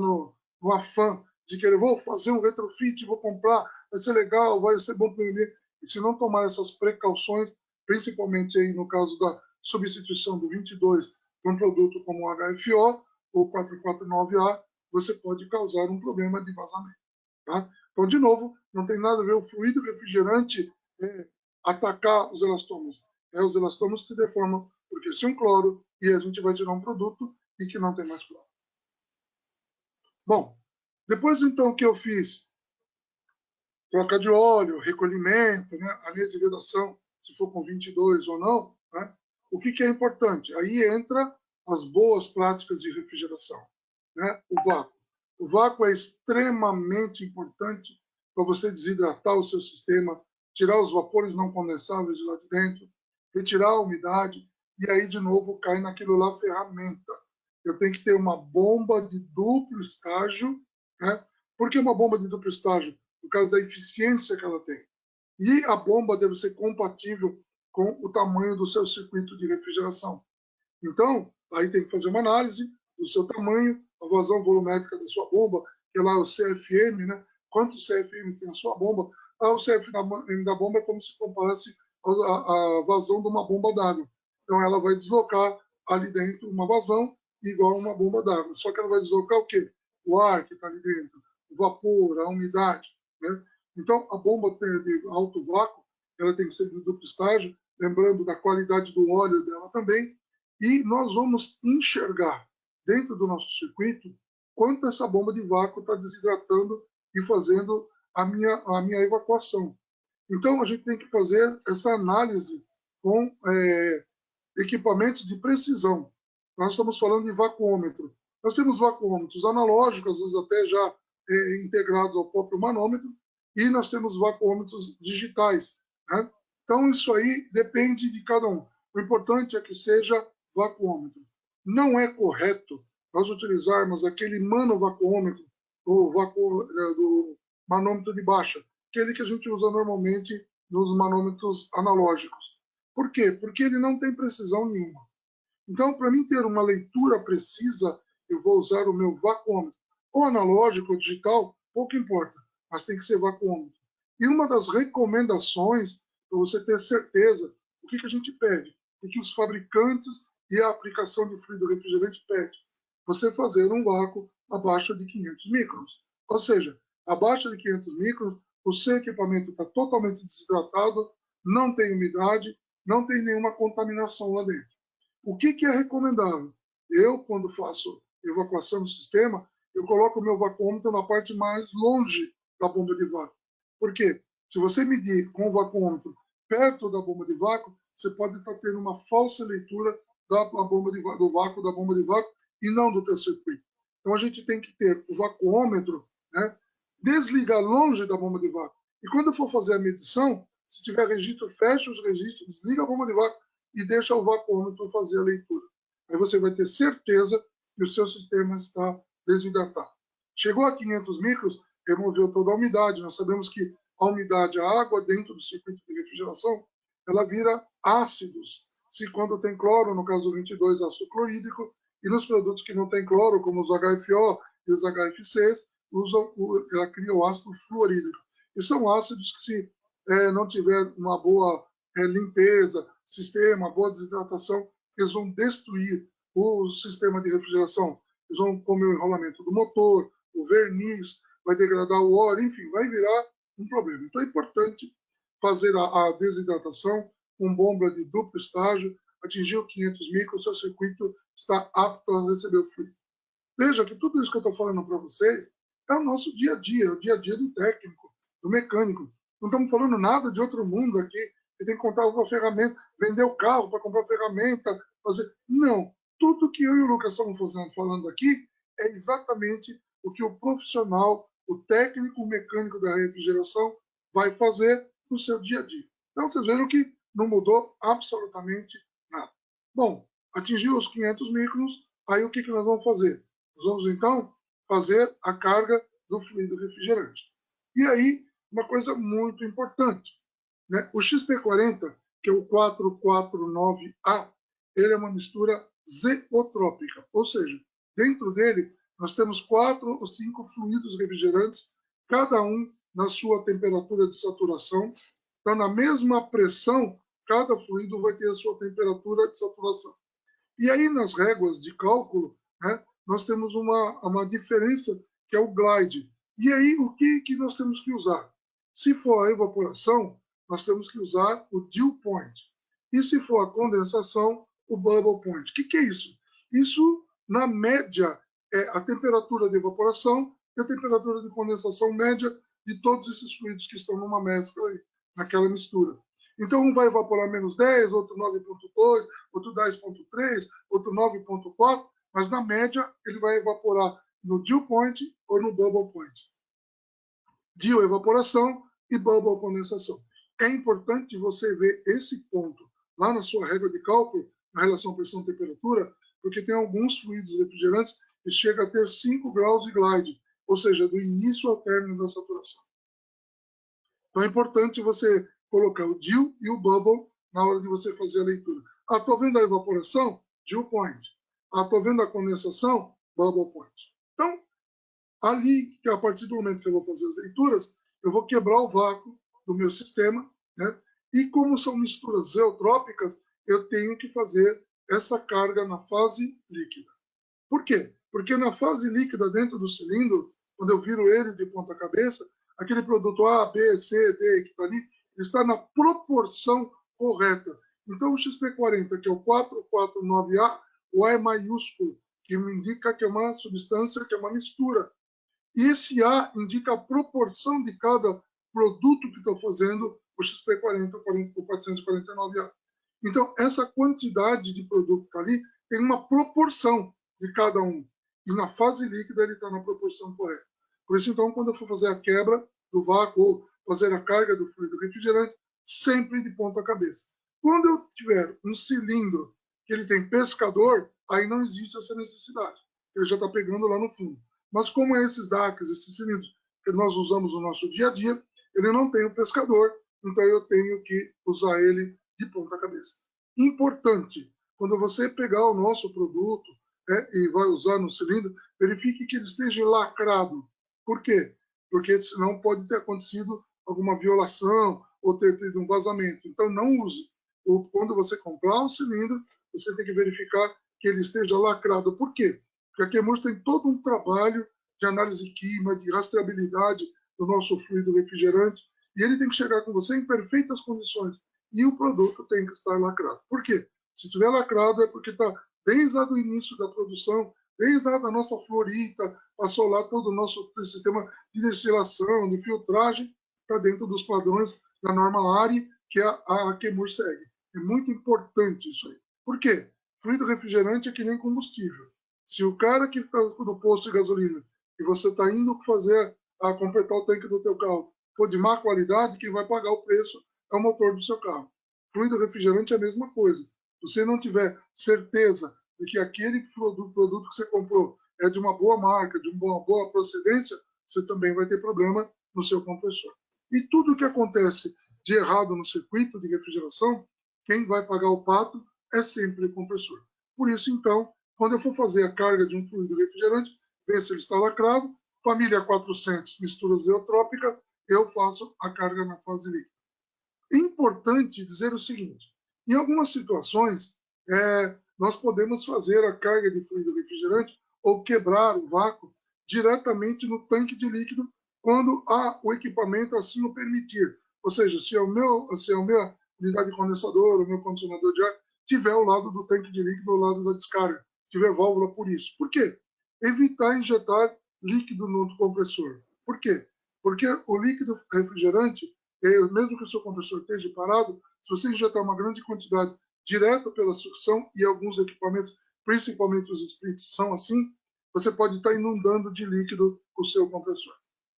B: no afã de querer, vou fazer um retrofit, vou comprar, vai ser legal, vai ser bom para ele, e se não tomar essas precauções, principalmente aí no caso da substituição do 22 por um produto como o HFO ou 449A, você pode causar um problema de vazamento. Tá? Então, de novo, não tem nada a ver o fluido refrigerante atacar os elastômeros. Os elastômeros se deformam porque se um cloro e a gente vai tirar um produto e que não tem mais cloro. Bom, depois então que eu fiz troca de óleo, recolhimento, né? Anel de vedação, se for com 22 ou não, né? O que é importante? Aí entra as boas práticas de refrigeração, né? O vácuo. O vácuo é extremamente importante para você desidratar o seu sistema, tirar os vapores não condensáveis de lá de dentro, retirar a umidade, e aí, de novo, cai naquilo lá, ferramenta. Eu tenho que ter uma bomba de duplo estágio, né? Por que uma bomba de duplo estágio? Por causa da eficiência que ela tem. E a bomba deve ser compatível com o tamanho do seu circuito de refrigeração. Então, aí tem que fazer uma análise do seu tamanho, a vazão volumétrica da sua bomba, que é lá o CFM, né? Quantos CFMs tem a sua bomba? O CFM da bomba é como se comparasse a vazão de uma bomba d'água. Então, ela vai deslocar ali dentro uma vazão igual a uma bomba d'água. Só que ela vai deslocar o quê? O ar que está ali dentro, o vapor, a umidade, né? Então, a bomba de alto vácuo, ela tem que ser de duplo estágio, lembrando da qualidade do óleo dela também, e nós vamos enxergar dentro do nosso circuito quanto essa bomba de vácuo está desidratando e fazendo a minha evacuação. Então, a gente tem que fazer essa análise com equipamentos de precisão. Nós estamos falando de vacuômetro. Nós temos vacuômetros analógicos, às vezes até já integrados ao próprio manômetro, e nós temos vacuômetros digitais, né? Então, isso aí depende de cada um. O importante é que seja vacuômetro. Não é correto nós utilizarmos aquele manovacuômetro, do manômetro de baixa, aquele que a gente usa normalmente nos manômetros analógicos. Por quê? Porque ele não tem precisão nenhuma. Então, para mim ter uma leitura precisa, eu vou usar o meu vacuômetro. Ou analógico ou digital, pouco importa, mas tem que ser vacuômetro. E uma das recomendações, para você ter certeza, o que a gente pede? O que os fabricantes e a aplicação de fluido refrigerante pede? Você fazer um vácuo abaixo de 500 microns. Ou seja, abaixo de 500 microns, o seu equipamento está totalmente desidratado, não tem umidade, não tem nenhuma contaminação lá dentro. O que é recomendável? Eu, quando faço evacuação do sistema, eu coloco o meu vacuômetro na parte mais longe da bomba de vácuo. Por quê? Se você medir com o vacuômetro perto da bomba de vácuo, você pode estar tendo uma falsa leitura do vácuo da bomba de vácuo e não do teu circuito. Então a gente tem que ter o vacuômetro, né, desligar longe da bomba de vácuo. E quando for fazer a medição, se tiver registro, fecha os registros, desliga a bomba de vácuo e deixa o vacuômetro fazer a leitura. Aí você vai ter certeza que o seu sistema está desidratado. Chegou a 500 micros, removeu toda a umidade. Nós sabemos que a umidade, a água dentro do circuito de refrigeração, ela vira ácidos. Se quando tem cloro, no caso do 22, ácido clorídrico, e nos produtos que não tem cloro, como os HFO e os HFCs, ela cria o ácido fluorídrico. E são ácidos que, se não tiver uma boa limpeza, sistema, boa desidratação, eles vão destruir o sistema de refrigeração. Eles vão comer o enrolamento do motor, o verniz, vai degradar o óleo, enfim, vai virar um problema. Então é importante fazer a desidratação com bomba de duplo estágio, atingiu 500 micros, o seu circuito está apto a receber o fluido. Veja que tudo isso que eu estou falando para vocês é o nosso dia a dia, o dia a dia do técnico, do mecânico. Não estamos falando nada de outro mundo aqui, que tem que comprar uma ferramenta, vender o carro para comprar ferramenta, fazer. Não. Tudo que eu e o Lucas estamos falando aqui é exatamente o que o profissional, o técnico, o mecânico da refrigeração vai fazer no seu dia a dia. Então, vocês viram que não mudou absolutamente nada. Bom, atingiu os 500 microns, aí o que nós vamos fazer? Nós vamos, então, fazer a carga do fluido refrigerante. E aí, uma coisa muito importante, né? O XP40, que é o 449A, ele é uma mistura zeotrópica, ou seja, dentro dele nós temos 4 ou 5 fluidos refrigerantes, cada um na sua temperatura de saturação. Então, na mesma pressão, cada fluido vai ter a sua temperatura de saturação. E aí, nas réguas de cálculo, né, nós temos uma diferença, que é o glide. E aí, o que nós temos que usar? Se for a evaporação, nós temos que usar o dew point. E se for a condensação, o bubble point. O que é isso? Isso, na média, é a temperatura de evaporação e a temperatura de condensação média de todos esses fluidos que estão numa mescla aí, naquela mistura. Então, um vai evaporar menos 10, outro 9,2, outro 10,3, outro 9,4, mas na média ele vai evaporar no dew point ou no bubble point. Dew evaporação e bubble condensação. É importante você ver esse ponto lá na sua regra de cálculo, na relação pressão-temperatura, porque tem alguns fluidos refrigerantes que chegam a ter 5 graus de glide, ou seja, do início ao término da saturação. Então é importante você colocar o dew e o bubble na hora de você fazer a leitura. Ah, estou vendo a evaporação? Dew point. Ah, estou vendo a condensação? Bubble point. Então, ali, que a partir do momento que eu vou fazer as leituras, eu vou quebrar o vácuo do meu sistema, né? E como são misturas zeotrópicas, eu tenho que fazer essa carga na fase líquida. Por quê? Porque na fase líquida, dentro do cilindro, quando eu viro ele de ponta cabeça, aquele produto A, B, C, D que está ali, está na proporção correta. Então, o XP40, que é o 449A, o A é maiúsculo, que me indica que é uma substância, que é uma mistura. E esse A indica a proporção de cada produto que estou fazendo, o XP40, o 449A. Então, essa quantidade de produto que está ali tem uma proporção de cada um. E na fase líquida ele está na proporção correta. Por isso, então, quando eu for fazer a quebra do vácuo ou fazer a carga do fluido refrigerante, sempre de ponta cabeça. Quando eu tiver um cilindro que ele tem pescador, aí não existe essa necessidade. Ele já está pegando lá no fundo. Mas como esses DACs, esses cilindros que nós usamos no nosso dia a dia, ele não tem o pescador, então eu tenho que usar ele de ponta cabeça. Importante, quando você pegar o nosso produto e vai usar no cilindro, verifique que ele esteja lacrado. Por quê? Porque senão pode ter acontecido alguma violação ou ter tido um vazamento. Então não use. Quando você comprar um cilindro, você tem que verificar que ele esteja lacrado. Por quê? Porque a Chemours tem todo um trabalho de análise química, de rastreabilidade do nosso fluido refrigerante, e ele tem que chegar com você em perfeitas condições. E o produto tem que estar lacrado. Por quê? Se estiver lacrado é porque está desde lá do início da produção, desde lá da nossa florita, passou lá todo o nosso sistema de destilação, de filtragem, está dentro dos padrões da norma ARI, que a Chemours segue. É muito importante isso aí. Por quê? Fluido refrigerante é que nem combustível. Se o cara que está no posto de gasolina e você está indo fazer a completar o tanque do teu carro for de má qualidade, quem vai pagar o preço é o motor do seu carro. Fluido refrigerante é a mesma coisa. Se você não tiver certeza de que aquele produto que você comprou é de uma boa marca, de uma boa procedência, você também vai ter problema no seu compressor. E tudo que acontece de errado no circuito de refrigeração, quem vai pagar o pato é sempre o compressor. Por isso, então, quando eu for fazer a carga de um fluido refrigerante, ver se ele está lacrado, família 400, mistura zeotrópica, eu faço a carga na fase líquida. É importante dizer o seguinte, em algumas situações, nós podemos fazer a carga de fluido refrigerante ou quebrar o vácuo diretamente no tanque de líquido quando o equipamento assim o permitir. Ou seja, se a minha unidade condensadora, o meu condicionador de ar, tiver ao lado do tanque de líquido, ao lado da descarga, tiver válvula por isso. Por quê? Evitar injetar líquido no compressor. Por quê? Porque o líquido refrigerante, mesmo que o seu compressor esteja parado, se você injetar uma grande quantidade direto pela sucção, e alguns equipamentos, principalmente os splits, são assim, você pode estar inundando de líquido o seu compressor.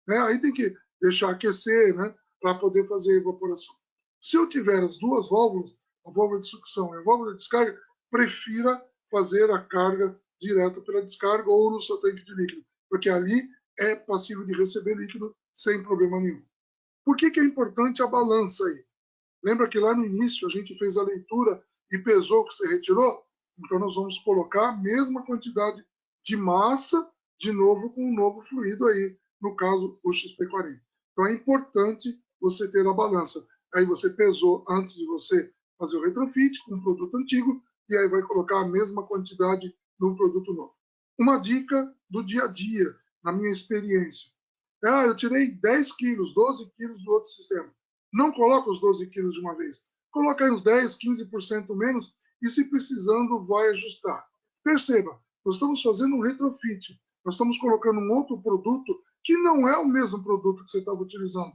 B: Aí tem que deixar aquecer, para poder fazer a evaporação. Se eu tiver as duas válvulas, a válvula de sucção e a válvula de descarga, prefira fazer a carga direto pela descarga ou no seu tanque de líquido, porque ali é passível de receber líquido sem problema nenhum. Por que é importante a balança aí? Lembra que lá no início a gente fez a leitura e pesou o que você retirou? Então nós vamos colocar a mesma quantidade de massa de novo com um novo fluido aí, no caso o XP40. Então é importante você ter a balança. Aí você pesou antes de você fazer o retrofit com um produto antigo e aí vai colocar a mesma quantidade no produto novo. Uma dica do dia a dia, na minha experiência. Eu tirei 10 quilos, 12 quilos do outro sistema. Não coloca os 12 quilos de uma vez. Coloca aí uns 10, 15% menos e, se precisando, vai ajustar. Perceba, nós estamos fazendo um retrofit. Nós estamos colocando um outro produto que não é o mesmo produto que você estava utilizando.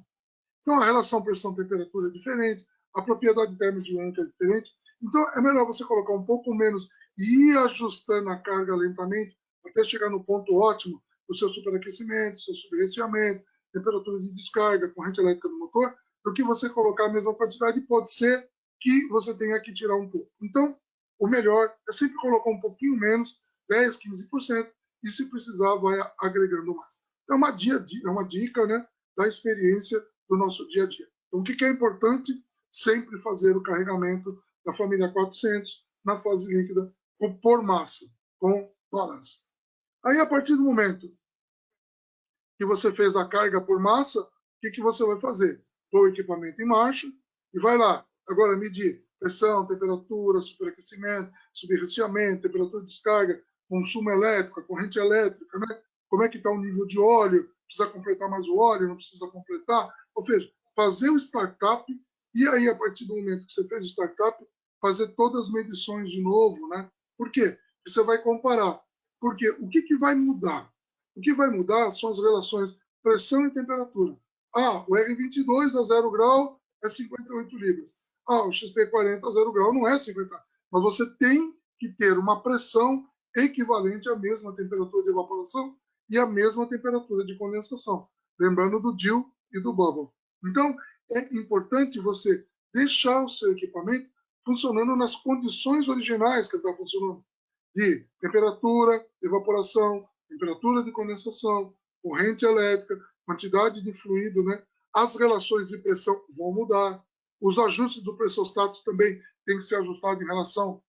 B: Então, a relação pressão-temperatura é diferente, a propriedade termodinâmica é diferente. Então, é melhor você colocar um pouco menos e ir ajustando a carga lentamente até chegar no ponto ótimo do seu superaquecimento, seu subresfriamento, temperatura de descarga, corrente elétrica do motor, do que você colocar a mesma quantidade e pode ser que você tenha que tirar um pouco. Então, o melhor é sempre colocar um pouquinho menos, 10, 15%, e se precisar, vai agregando mais. É uma dica, né, da experiência do nosso dia a dia. Então, o que é importante? Sempre fazer o carregamento da família 400 na fase líquida por massa, com balança. Aí, a partir do momento que você fez a carga por massa, o que você vai fazer? Põe o equipamento em marcha e vai lá. Agora, medir pressão, temperatura, superaquecimento, subresfriamento, temperatura de descarga, consumo elétrico, corrente elétrica, né? Como é que está o nível de óleo? Precisa completar mais o óleo? Não precisa completar? Ou seja, fazer o startup e aí, a partir do momento que você fez o startup, fazer todas as medições de novo, né? Por quê? Porque você vai comparar. Porque o que vai mudar? O que vai mudar são as relações pressão e temperatura. Ah, o R22 a 0 grau é 58 libras. Ah, o XP40 a 0 grau não é 50. Mas você tem que ter uma pressão equivalente à mesma temperatura de evaporação e à mesma temperatura de condensação. Lembrando do DIL e do bubble. Então, é importante você deixar o seu equipamento funcionando nas condições originais que ele está funcionando. De temperatura, evaporação, temperatura de condensação, corrente elétrica, quantidade de fluido, né? As relações de pressão vão mudar. Os ajustes do pressostato também têm que ser ajustados em relação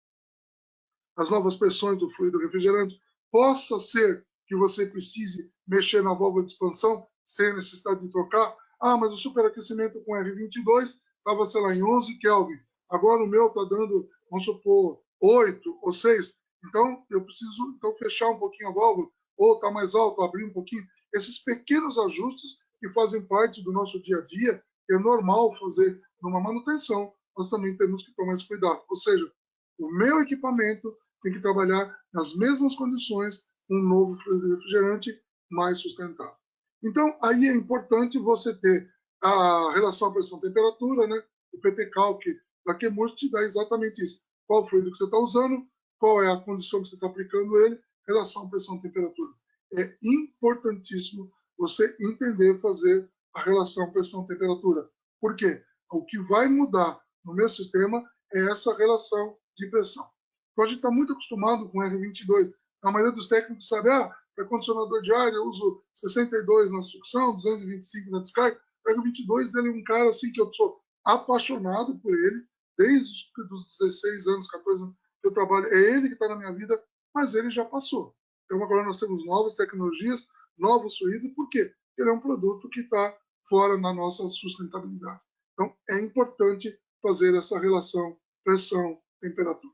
B: às novas pressões do fluido refrigerante. Possa ser que você precise mexer na válvula de expansão sem necessidade de trocar. Ah, mas o superaquecimento com R22 estava, sei lá, em 11 Kelvin. Agora o meu está dando, vamos supor, 8 ou 6. Então, eu preciso fechar um pouquinho a válvula, ou está mais alto, abrir um pouquinho. Esses pequenos ajustes que fazem parte do nosso dia a dia, que é normal fazer numa manutenção, nós também temos que tomar esse cuidado. Ou seja, o meu equipamento tem que trabalhar nas mesmas condições com um novo fluido refrigerante mais sustentável. Então, aí é importante você ter a relação pressão-temperatura, né? O PT-Calc da Chemours te dá exatamente isso. Qual fluido que você está usando, qual é a condição que você está aplicando ele, relação pressão-temperatura. É importantíssimo você entender fazer a relação pressão-temperatura. Por quê? O que vai mudar no meu sistema é essa relação de pressão. Então, a gente está muito acostumado com R22. A maioria dos técnicos sabe, para condicionador de ar eu uso 62 na sucção, 225 na descarga. O R22 ele é um cara assim que eu sou apaixonado por ele, desde os 16 anos, 14 anos que eu trabalho. É ele que está na minha vida, mas ele já passou. Então agora nós temos novas tecnologias, novos fluidos, por quê? Ele é um produto que está fora da nossa sustentabilidade. Então é importante fazer essa relação pressão-temperatura.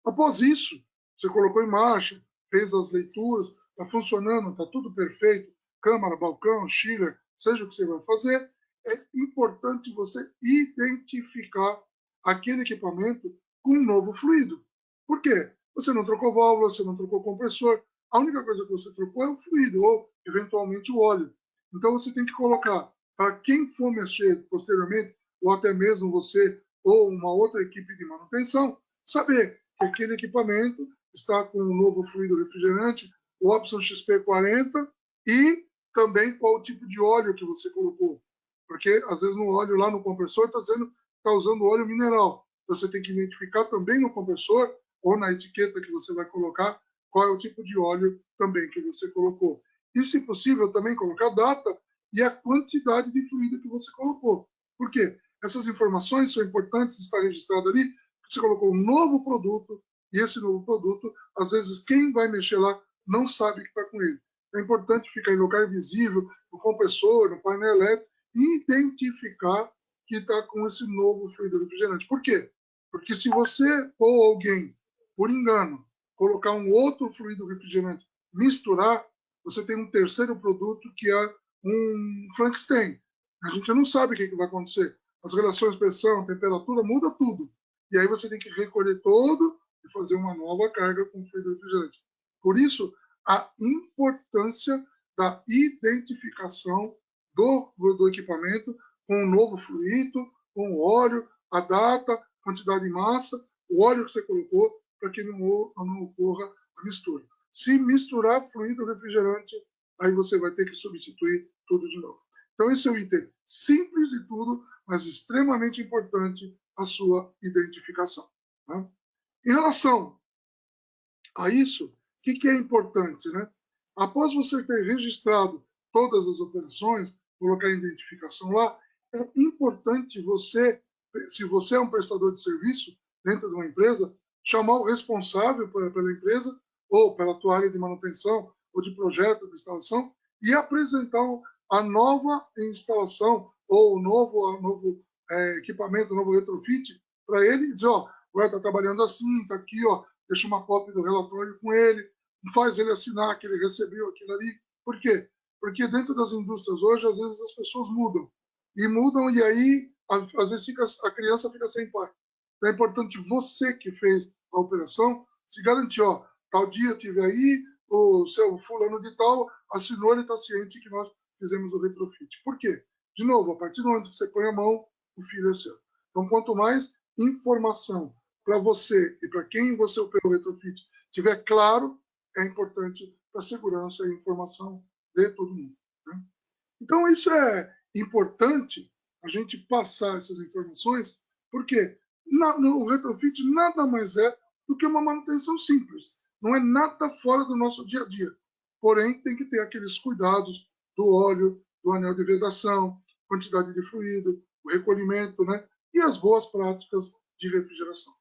B: Após isso, você colocou em marcha, fez as leituras, está funcionando, está tudo perfeito, câmara, balcão, chiller, seja o que você vai fazer, é importante você identificar aquele equipamento com um novo fluido. Por quê? Você não trocou válvula, você não trocou compressor, a única coisa que você trocou é o fluido, ou eventualmente o óleo. Então você tem que colocar, para quem for mexer posteriormente, ou até mesmo você ou uma outra equipe de manutenção, saber que aquele equipamento está com um novo fluido refrigerante, o Opson XP40, e também qual o tipo de óleo que você colocou. Porque, às vezes, no óleo lá no compressor está usando óleo mineral. Então, você tem que identificar também no compressor ou na etiqueta que você vai colocar qual é o tipo de óleo também que você colocou. E, se possível, também colocar a data e a quantidade de fluido que você colocou. Por quê? Essas informações são importantes de estar registrado ali. Você colocou um novo produto e esse novo produto, às vezes, quem vai mexer lá não sabe que está com ele. É importante ficar em lugar visível, no compressor, no painel elétrico, e identificar que está com esse novo fluido refrigerante. Por quê? Porque se você ou alguém, por engano, colocar um outro fluido refrigerante, misturar, você tem um terceiro produto que é um Frankenstein. A gente não sabe o que vai acontecer. As relações pressão, temperatura, muda tudo. E aí você tem que recolher todo e fazer uma nova carga com fluido refrigerante. Por isso, a importância da identificação do equipamento com o novo fluido, com o óleo, a data, quantidade de massa, o óleo que você colocou, para que não ocorra a mistura. Se misturar fluido refrigerante, aí você vai ter que substituir tudo de novo. Então, esse é um item simples de tudo, mas extremamente importante a sua identificação. Né? Em relação a isso, o que é importante? Né? Após você ter registrado todas as operações, colocar a identificação lá, é importante você, se você é um prestador de serviço dentro de uma empresa, chamar o responsável pela empresa ou pela tua área de manutenção ou de projeto de instalação e apresentar a nova instalação ou o novo equipamento, o novo retrofit para ele e dizer, ó, agora está trabalhando assim, está aqui, ó, deixa uma cópia do relatório com ele, faz ele assinar que ele recebeu aquilo ali. Por quê? Porque dentro das indústrias hoje, às vezes as pessoas mudam. E aí, às vezes, a criança fica sem pai. Então é importante você que fez a operação se garantir, ó, tal dia eu estive aí, o seu fulano de tal assinou, ele está ciente que nós fizemos o retrofit. Por quê? De novo, a partir do momento que você põe a mão, o filho é seu. Então, quanto mais informação para você e para quem você operou o retrofit tiver claro, é importante para a segurança e informação de todo mundo. Né? Então, isso é importante a gente passar essas informações, porque o retrofit nada mais é do que uma manutenção simples. Não é nada fora do nosso dia a dia. Porém, tem que ter aqueles cuidados do óleo, do anel de vedação, quantidade de fluido, o recolhimento, né? E as boas práticas de refrigeração.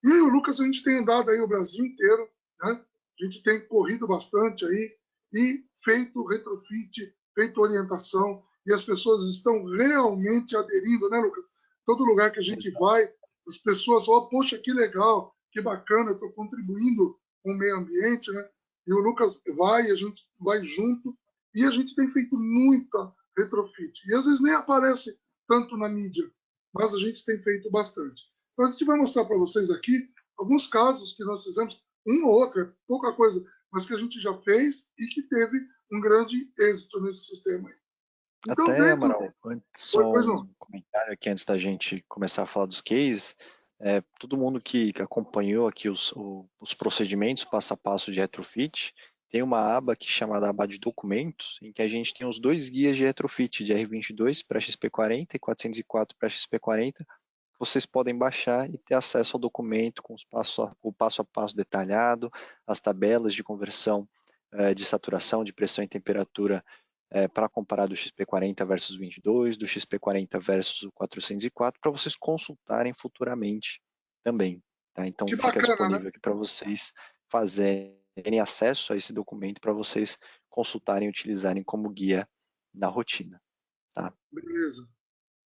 B: E o Lucas, a gente tem andado aí o Brasil inteiro, né? A gente tem corrido bastante aí e feito retrofit, feito orientação, e as pessoas estão realmente aderindo, né, Lucas? Todo lugar que a gente vai, as pessoas falam, poxa, que legal, que bacana, eu estou contribuindo com o meio ambiente, né? E o Lucas vai, a gente vai junto, e a gente tem feito muita retrofit. E às vezes nem aparece tanto na mídia, mas a gente tem feito bastante. Então, a gente vai mostrar para vocês aqui alguns casos que nós fizemos, um ou outro, pouca coisa, mas que a gente já fez e que teve um grande êxito nesse sistema aí. Então,
A: Até,
B: dentro...
A: Amaral, só
B: Pois não.
A: um comentário aqui antes da gente começar a falar dos cases. Todo mundo que acompanhou aqui os procedimentos passo a passo de retrofit, tem uma aba aqui chamada aba de documentos, em que a gente tem os dois guias de retrofit, de R22 para XP40 e 404 para XP40, que vocês podem baixar e ter acesso ao documento com o passo a passo detalhado, as tabelas de conversão de saturação, de pressão e temperatura para comparar do XP40 versus 22, do XP40 versus o 404, para vocês consultarem futuramente também. Tá? Então
B: Que
A: fica
B: bacana, né?
A: disponível aqui para vocês fazerem acesso a esse documento para vocês consultarem e utilizarem como guia na rotina. Tá?
B: Beleza.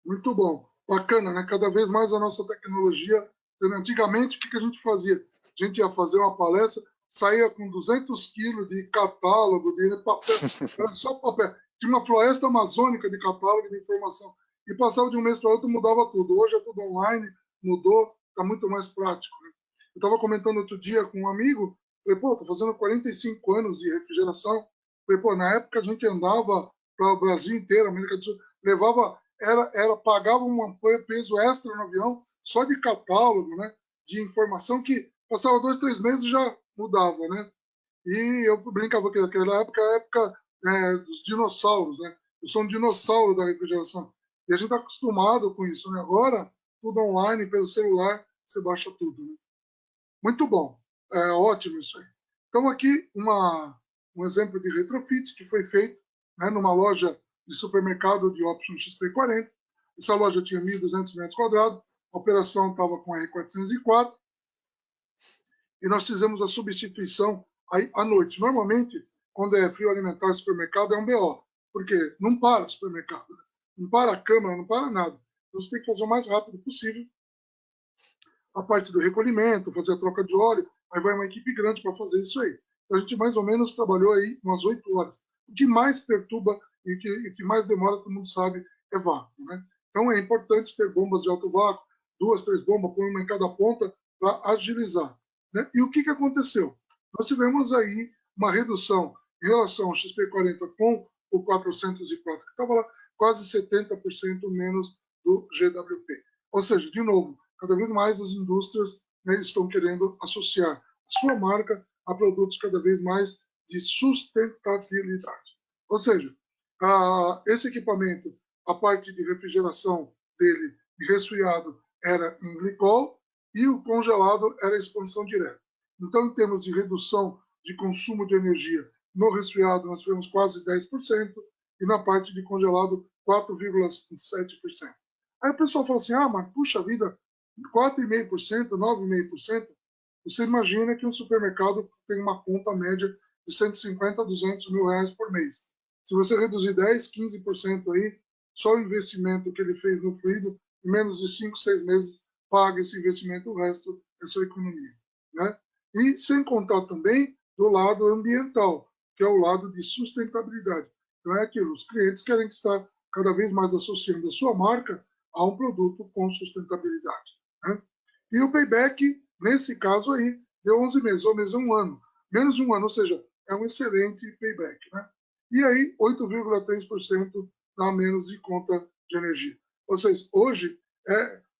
B: Muito bom. Bacana, né? Cada vez mais a nossa tecnologia. Antigamente, o que a gente fazia? A gente ia fazer uma palestra, saía com 200 quilos de catálogo, de papel, era só papel. Tinha uma floresta amazônica de catálogo de informação. E passava de um mês para outro, mudava tudo. Hoje é tudo online, mudou, está muito mais prático. Né? Eu estava comentando outro dia com um amigo, falei, pô, estou fazendo 45 anos de refrigeração. Falei, pô, na época a gente andava para o Brasil inteiro, América do Sul, levava pagava um peso extra no avião só de catálogo, né? De informação que passava 2, 3 meses e já mudava, né? E eu brincava que naquela época a época dos dinossauros, né? Eu sou um dinossauro da refrigeração. E a gente está acostumado com isso, né? Agora, tudo online, pelo celular, você baixa tudo, né? Muito bom. Ótimo isso aí. Então, aqui um exemplo de retrofit que foi feito, né, numa loja de supermercado de Option XP40. Essa loja tinha 1.200 metros quadrados, a operação estava com R404, e nós fizemos a substituição aí à noite. Normalmente, quando é frio alimentar no supermercado, é um BO, porque não para o supermercado, né? Não para a câmara, não para nada. Então, você tem que fazer o mais rápido possível a parte do recolhimento, fazer a troca de óleo, aí vai uma equipe grande para fazer isso aí. Então, a gente mais ou menos trabalhou aí umas 8 horas. O que mais perturba e o que mais demora, todo mundo sabe, é vácuo. Né? Então, é importante ter bombas de alto vácuo, 2, 3 bombas, por uma em cada ponta, para agilizar. Né? E o que aconteceu? Nós tivemos aí uma redução em relação ao XP40 com o 404, que estava lá quase 70% menos do GWP. Ou seja, de novo, cada vez mais as indústrias, né, estão querendo associar a sua marca a produtos cada vez mais de sustentabilidade. Ou seja, esse equipamento, a parte de refrigeração dele, de resfriado, era em glicol e o congelado era expansão direta. Então, em termos de redução de consumo de energia no resfriado, nós tivemos quase 10%, e na parte de congelado, 4,7%. Aí o pessoal fala assim, mas puxa vida, 4,5%, 9,5%, você imagina que um supermercado tem uma conta média de 150 a 200 mil reais por mês. Se você reduzir 10, 15% aí, só o investimento que ele fez no fluido, em menos de 5, 6 meses, paga esse investimento, o resto é sua economia. Né? E sem contar também do lado ambiental, que é o lado de sustentabilidade. Então é aquilo, os clientes querem estar cada vez mais associando a sua marca a um produto com sustentabilidade. Né? E o payback, nesse caso aí, deu 11 meses, ou mesmo um ano. Menos de um ano, ou seja, é um excelente payback. Né? E aí, 8,3% a menos de conta de energia. Ou seja, hoje,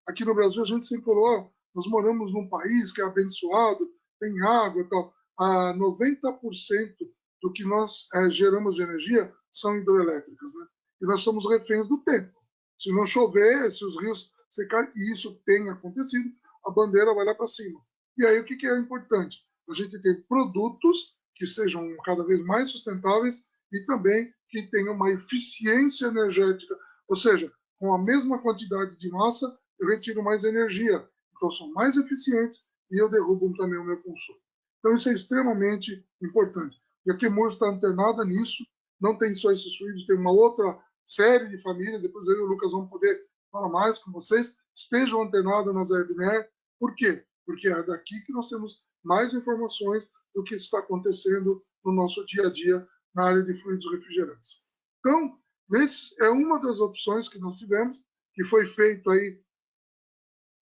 B: aqui no Brasil, a gente sempre falou, nós moramos num país que é abençoado, tem água e tal. 90% do que nós geramos de energia são hidroelétricas. Né? E nós somos reféns do tempo. Se não chover, se os rios secarem, e isso tem acontecido, a bandeira vai lá para cima. E aí o que é importante? A gente tem produtos que sejam cada vez mais sustentáveis e também que tenham uma eficiência energética, ou seja, com a mesma quantidade de massa, eu retiro mais energia. Então são mais eficientes e eu derrubo também o meu consumo. Então isso é extremamente importante. E a Chemours está antenada nisso, não tem só esses fluidos, tem uma outra série de famílias, depois eu e o Lucas vamos poder falar mais com vocês, estejam antenados nas webinar. Por quê? Porque é daqui que nós temos mais informações do que está acontecendo no nosso dia a dia na área de fluidos refrigerantes. Então, esse é uma das opções que nós tivemos, que foi feito aí,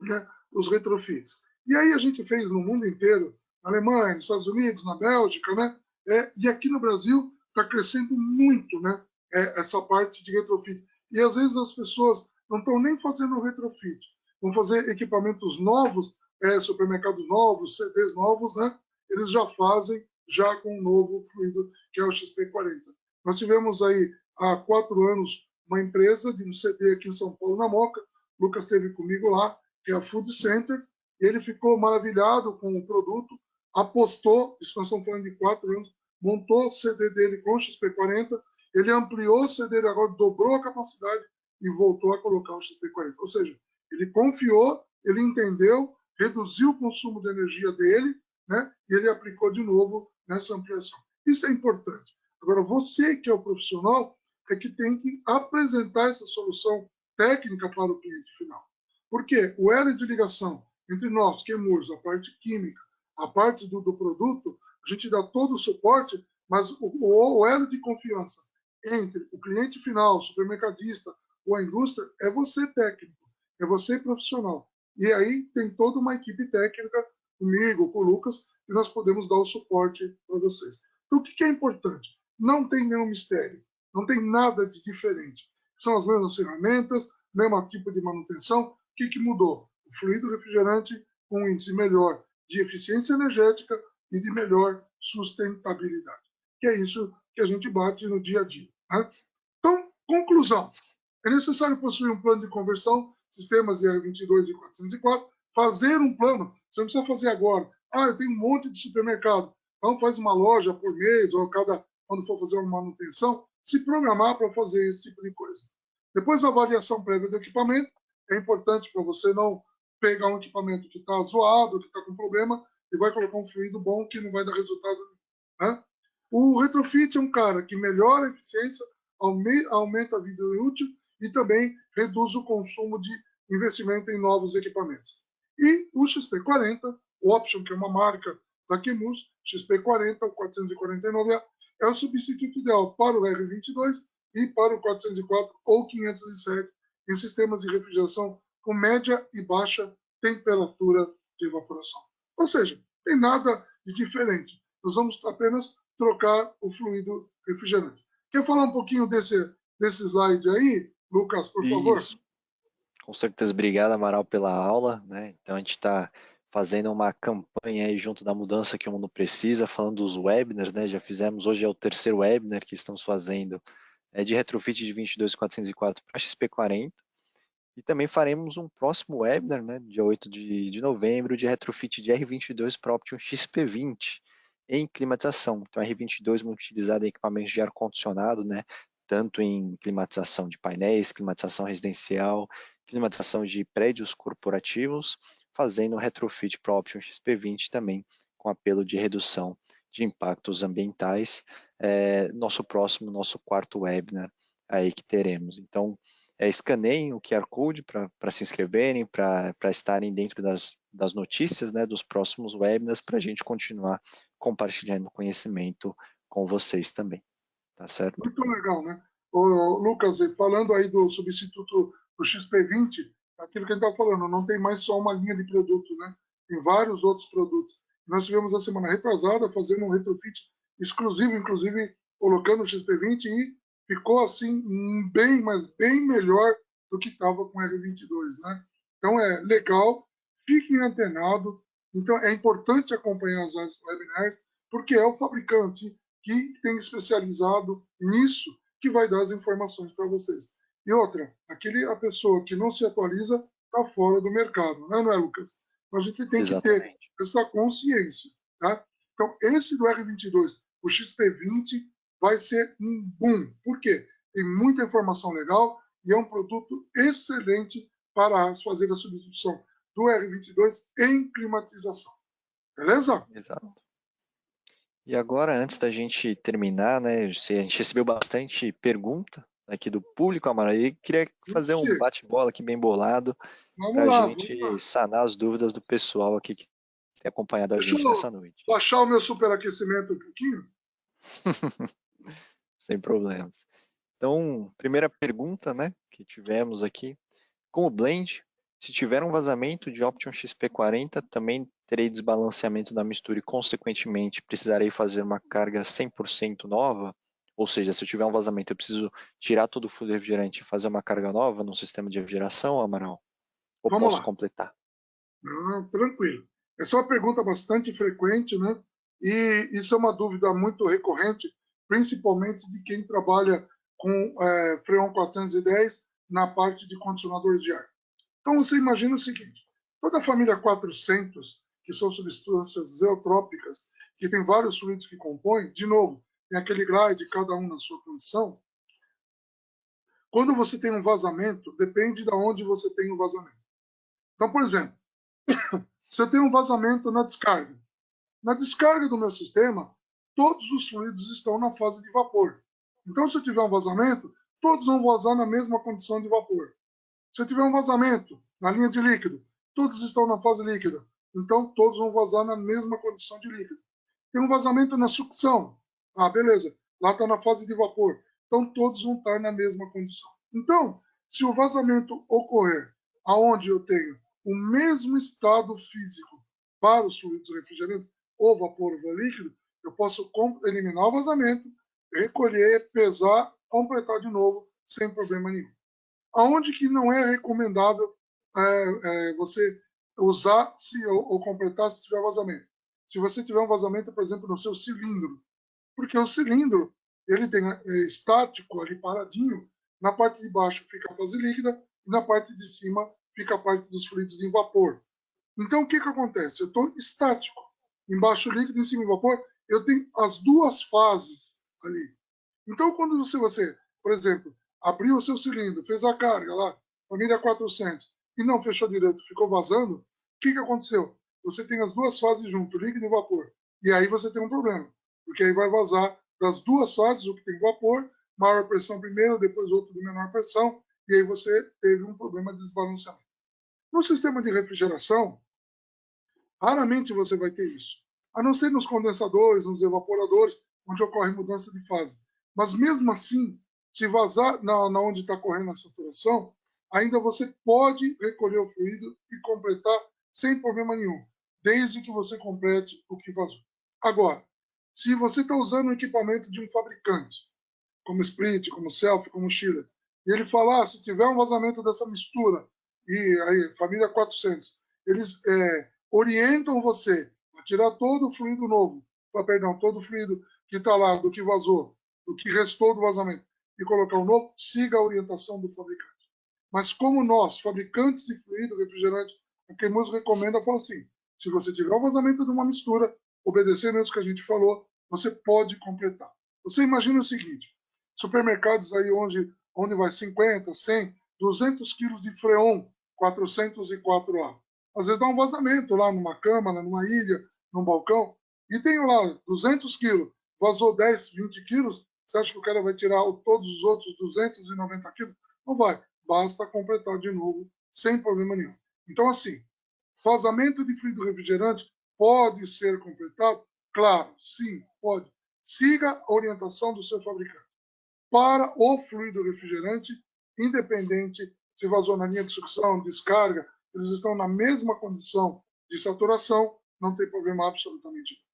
B: né, os retrofits. E aí a gente fez no mundo inteiro, na Alemanha, nos Estados Unidos, na Bélgica, né? E aqui no Brasil está crescendo muito, né? Essa parte de retrofit. E às vezes as pessoas não estão nem fazendo retrofit, vão fazer equipamentos novos, supermercados novos, CDs novos, né? Eles já fazem já com um novo fluido, que é o XP40. Nós tivemos aí há 4 anos uma empresa de um CD aqui em São Paulo, na Moca, o Lucas esteve comigo lá, que é a Food Center, ele ficou maravilhado com o produto, apostou, isso nós estamos falando de 4 anos, montou o CD dele com o XP40, ele ampliou o CD, agora dobrou a capacidade e voltou a colocar o XP40. Ou seja, ele confiou, ele entendeu, reduziu o consumo de energia dele, né, e ele aplicou de novo nessa ampliação. Isso é importante. Agora, você que é o profissional, é que tem que apresentar essa solução técnica para o cliente final. Porque o elo de ligação entre nós, Chemours, a parte química, a parte do produto, a gente dá todo o suporte, mas o elo de confiança entre o cliente final, o supermercadista ou a indústria, é você técnico, é você profissional. E aí tem toda uma equipe técnica, comigo, com o Lucas, e nós podemos dar o suporte para vocês. Então, o que é importante? Não tem nenhum mistério, não tem nada de diferente. São as mesmas ferramentas, mesmo tipo de manutenção. O que mudou? O fluido refrigerante com um índice melhor de eficiência energética e de melhor sustentabilidade. Que é isso que a gente bate no dia a dia. Né? Então, conclusão. É necessário possuir um plano de conversão, sistemas IR22 e 404, fazer um plano. Você não precisa fazer agora. Eu tenho um monte de supermercado. Então, faz uma loja por mês, ou quando for fazer uma manutenção, se programar para fazer esse tipo de coisa. Depois, a avaliação prévia do equipamento. É importante para você não pegar um equipamento que está zoado, que está com problema, e vai colocar um fluido bom que não vai dar resultado nenhum. Né? O retrofit é um cara que melhora a eficiência, aumenta a vida útil e também reduz o consumo de investimento em novos equipamentos. E o XP40, o Option, que é uma marca da Chemours, XP40, o 449A, é o substituto ideal para o R22 e para o 404 ou 507 em sistemas de refrigeração com média e baixa temperatura de evaporação. Ou seja, tem nada de diferente. Nós vamos apenas trocar o fluido refrigerante. Quer falar um pouquinho desse slide aí, Lucas, por favor?
A: Isso, com certeza. Obrigado, Amaral, pela aula, né? Então a gente está fazendo uma campanha aí junto da mudança que o mundo precisa, falando dos webinars, né? Já fizemos, hoje é o terceiro webinar que estamos fazendo, de retrofit de 22404 para XP40. E também faremos um próximo webinar, né, dia 8 de novembro, de retrofit de R22 para Option XP20 em climatização. Então, R22 muito utilizado em equipamentos de ar-condicionado, né, tanto em climatização de painéis, climatização residencial, climatização de prédios corporativos, fazendo retrofit para Option XP20 também, com apelo de redução de impactos ambientais. Nosso quarto webinar aí que teremos. Então, escaneiem o QR Code para se inscreverem, para estarem dentro das notícias, né, dos próximos webinars, para a gente continuar compartilhando conhecimento com vocês também, tá certo?
B: Muito legal, né? Ô, Lucas, falando aí do substituto do XP20, aquilo que a gente estava falando, não tem mais só uma linha de produto, né? Tem vários outros produtos. Nós tivemos a semana retrasada fazendo um retrofit exclusivo, inclusive colocando o XP20 e ficou assim bem, mas bem melhor do que estava com o R22, né? Então é legal, fiquem antenados. Então é importante acompanhar as webinars, porque é o fabricante que tem especializado nisso que vai dar as informações para vocês. E outra, a pessoa que não se atualiza está fora do mercado, né, não é, Lucas? Então, a gente tem que ter
A: Exatamente.
B: essa consciência. Tá? Então, esse do R22, o XP20, vai ser um boom. Por quê? Tem muita informação legal e é um produto excelente para fazer a substituição do R22 em climatização. Beleza?
A: Exato. E agora, antes da gente terminar, né, a gente recebeu bastante pergunta aqui do público, Amaral, e queria fazer um
B: Ixi,
A: bate-bola aqui bem bolado para
B: vamos
A: a
B: lá, vamos
A: gente
B: lá.
A: sanar as dúvidas do pessoal aqui que tem acompanhado a
B: Deixa
A: gente
B: eu
A: nessa noite.
B: baixar o meu superaquecimento um pouquinho.
A: Sem problemas. Então, primeira pergunta, né, que tivemos aqui, com o blend, se tiver um vazamento de Option XP40, também terei desbalanceamento da mistura e, consequentemente, precisarei fazer uma carga 100% nova? Ou seja, se eu tiver um vazamento, eu preciso tirar todo o fluido refrigerante e fazer uma carga nova no sistema de refrigeração, Amaral? Ou
B: Vamos
A: posso
B: lá.
A: completar?
B: Não, tranquilo. Essa é uma pergunta bastante frequente, né? E isso é uma dúvida muito recorrente, principalmente de quem trabalha com Freon 410 na parte de condicionadores de ar. Então você imagina o seguinte: toda a família 400, que são substâncias zeotrópicas, que tem vários fluidos que compõem, de novo, tem aquele glide, cada um na sua condição. Quando você tem um vazamento, depende de onde você tem o vazamento. Então, por exemplo, se eu tenho um vazamento na descarga do meu sistema, todos os fluidos estão na fase de vapor. Então, se eu tiver um vazamento, todos vão vazar na mesma condição de vapor. Se eu tiver um vazamento na linha de líquido, todos estão na fase líquida. Então, todos vão vazar na mesma condição de líquido. Tem um vazamento na sucção. Ah, beleza. Lá está na fase de vapor. Então, todos vão estar na mesma condição. Então, se o vazamento ocorrer aonde eu tenho o mesmo estado físico para os fluidos refrigerantes, ou vapor ou líquido, eu posso eliminar o vazamento, recolher, pesar, completar de novo, sem problema nenhum. Aonde que não é recomendável você usar ou completar se tiver vazamento? Se você tiver um vazamento, por exemplo, no seu cilindro, porque o cilindro ele tem estático ali paradinho, na parte de baixo fica a fase líquida e na parte de cima fica a parte dos fluidos em vapor. Então o que acontece? Eu estou estático, embaixo líquido, em cima vapor, eu tenho as duas fases ali. Então quando você, por exemplo, abriu o seu cilindro, fez a carga lá, família 400, e não fechou direito, ficou vazando, o que aconteceu? Você tem as duas fases junto, líquido e vapor. E aí você tem um problema, porque aí vai vazar das duas fases, o que tem vapor, maior pressão primeiro, depois outro de menor pressão, e aí você teve um problema de desbalanceamento. No sistema de refrigeração, raramente você vai ter isso, a não ser nos condensadores, nos evaporadores, onde ocorre mudança de fase. Mas mesmo assim, se vazar na onde está correndo a saturação, ainda você pode recolher o fluido e completar sem problema nenhum, desde que você complete o que vazou. Agora, Se você está usando um equipamento de um fabricante, como Split, como Self, como Schiller, e ele falar, se tiver um vazamento dessa mistura, e aí, família 400, eles orientam você a tirar todo o fluido novo, perdão, todo o fluido que está lá, do que vazou, do que restou do vazamento, e colocar o novo, siga a orientação do fabricante. Mas como nós, fabricantes de fluido refrigerante, a Chemours recomenda, fala assim, se você tiver um vazamento de uma mistura, obedecendo isso que a gente falou, você pode completar. Você imagina o seguinte, supermercados aí onde vai 50, 100, 200 quilos de Freon 404A. Às vezes dá um vazamento lá numa câmara, numa ilha, num balcão, e tem lá 200 quilos, vazou 10, 20 quilos, você acha que o cara vai tirar todos os outros 290 quilos? Não vai, basta completar de novo, sem problema nenhum. Então, assim, vazamento de fluido refrigerante pode ser completado? Claro, sim, pode. Siga a orientação do seu fabricante. Para o fluido refrigerante, independente se vazou na linha de sucção, descarga, eles estão na mesma condição de saturação, não tem problema absolutamente nenhum.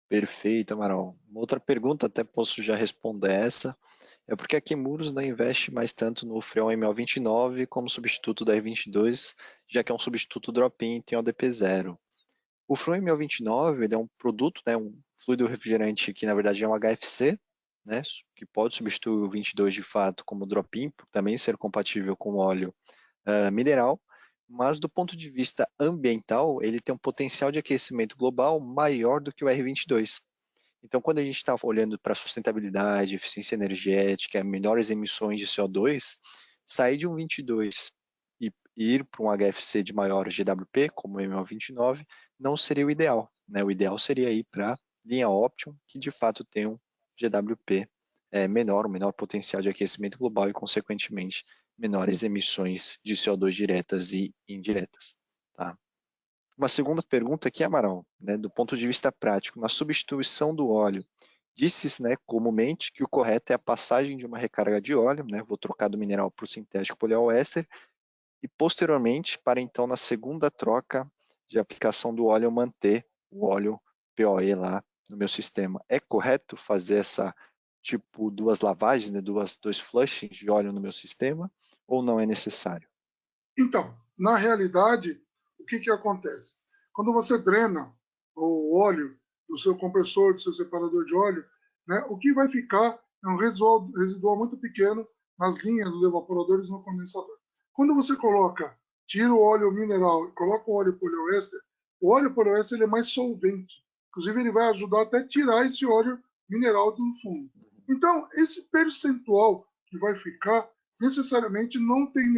A: Perfeito, Amaral. Uma outra pergunta, até posso já responder essa, é porque a Chemours não investe mais tanto no Freon MO29 como substituto da R22, já que é um substituto drop-in e tem ODP0. O Freon MO29 ele é um produto, né, um fluido refrigerante que na verdade é um HFC, né, que pode substituir o 22 de fato como drop-in, por também ser compatível com óleo mineral, mas do ponto de vista ambiental, ele tem um potencial de aquecimento global maior do que o R22. Então, quando a gente está olhando para sustentabilidade, eficiência energética, menores emissões de CO2, sair de um 22 e ir para um HFC de maior GWP, como o MO29, não seria o ideal. Né? O ideal seria ir para a linha Option, que de fato tem um GWP menor, um menor potencial de aquecimento global e, consequentemente, menores emissões de CO2 diretas e indiretas. Tá? Uma segunda pergunta aqui, Amaral, né, do ponto de vista prático, na substituição do óleo, disse-se, né, comumente que o correto é a passagem de uma recarga de óleo, né, vou trocar do mineral para o sintético poliéster, e posteriormente, para então na segunda troca de aplicação do óleo, manter o óleo POE lá no meu sistema. É correto fazer essa, tipo, duas lavagens, né, dois flushings de óleo no meu sistema, ou não é necessário?
B: Então, na realidade, o que acontece? Quando você drena o óleo do seu compressor, do seu separador de óleo, né, o que vai ficar é um residual muito pequeno nas linhas dos evaporadores no condensador. Quando você tira o óleo mineral e coloca o óleo poliéster, o óleo poliéster ele é mais solvente. Inclusive, ele vai ajudar até a tirar esse óleo mineral do fundo. Então, esse percentual que vai ficar, necessariamente não tem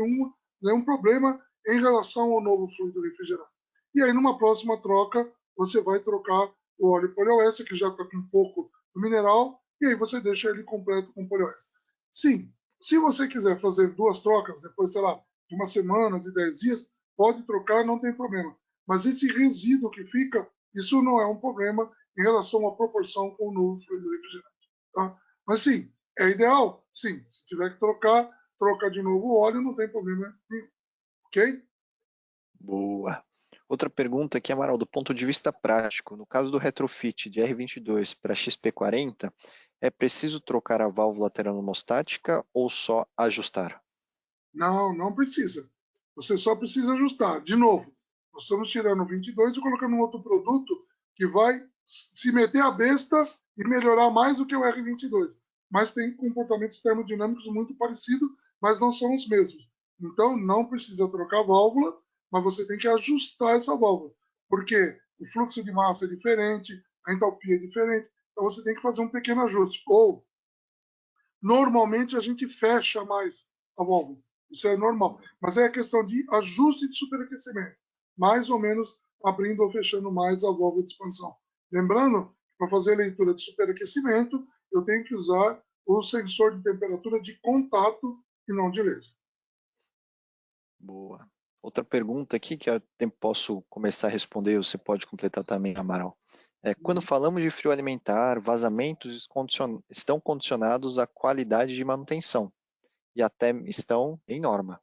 B: nenhum problema em relação ao novo fluido refrigerante. E aí, numa próxima troca, você vai trocar o óleo poliéster, que já está com um pouco do mineral, e aí você deixa ele completo com poliéster. Sim, se você quiser fazer duas trocas, depois, sei lá, de uma semana, de 10 dias, pode trocar, não tem problema. Mas esse resíduo que fica, isso não é um problema em relação à proporção com o novo fluido refrigerante. Tá? Mas sim, é ideal? Sim. Se tiver que trocar, troca de novo o óleo, não tem problema nenhum. Ok?
A: Boa. Outra pergunta aqui, Amaral, do ponto de vista prático, no caso do retrofit de R22 para XP40, é preciso trocar a válvula termostática ou só ajustar?
B: Não, não precisa. Você só precisa ajustar. De novo, nós estamos tirando o 22 e colocando um outro produto que vai se meter a besta e melhorar mais do que o R22. Mas tem comportamentos termodinâmicos muito parecidos, mas não são os mesmos. Então, não precisa trocar a válvula, mas você tem que ajustar essa válvula. Porque o fluxo de massa é diferente, a entalpia é diferente, então você tem que fazer um pequeno ajuste. Ou, normalmente, a gente fecha mais a válvula. Isso é normal. Mas é a questão de ajuste de superaquecimento. Mais ou menos abrindo ou fechando mais a válvula de expansão. Lembrando, para fazer a leitura de superaquecimento, eu tenho que usar o sensor de temperatura de contato e não de laser.
A: Boa. Outra pergunta aqui que eu posso começar a responder, você pode completar também, Amaral. Quando falamos de frio alimentar, vazamentos estão condicionados à qualidade de manutenção e até estão em norma.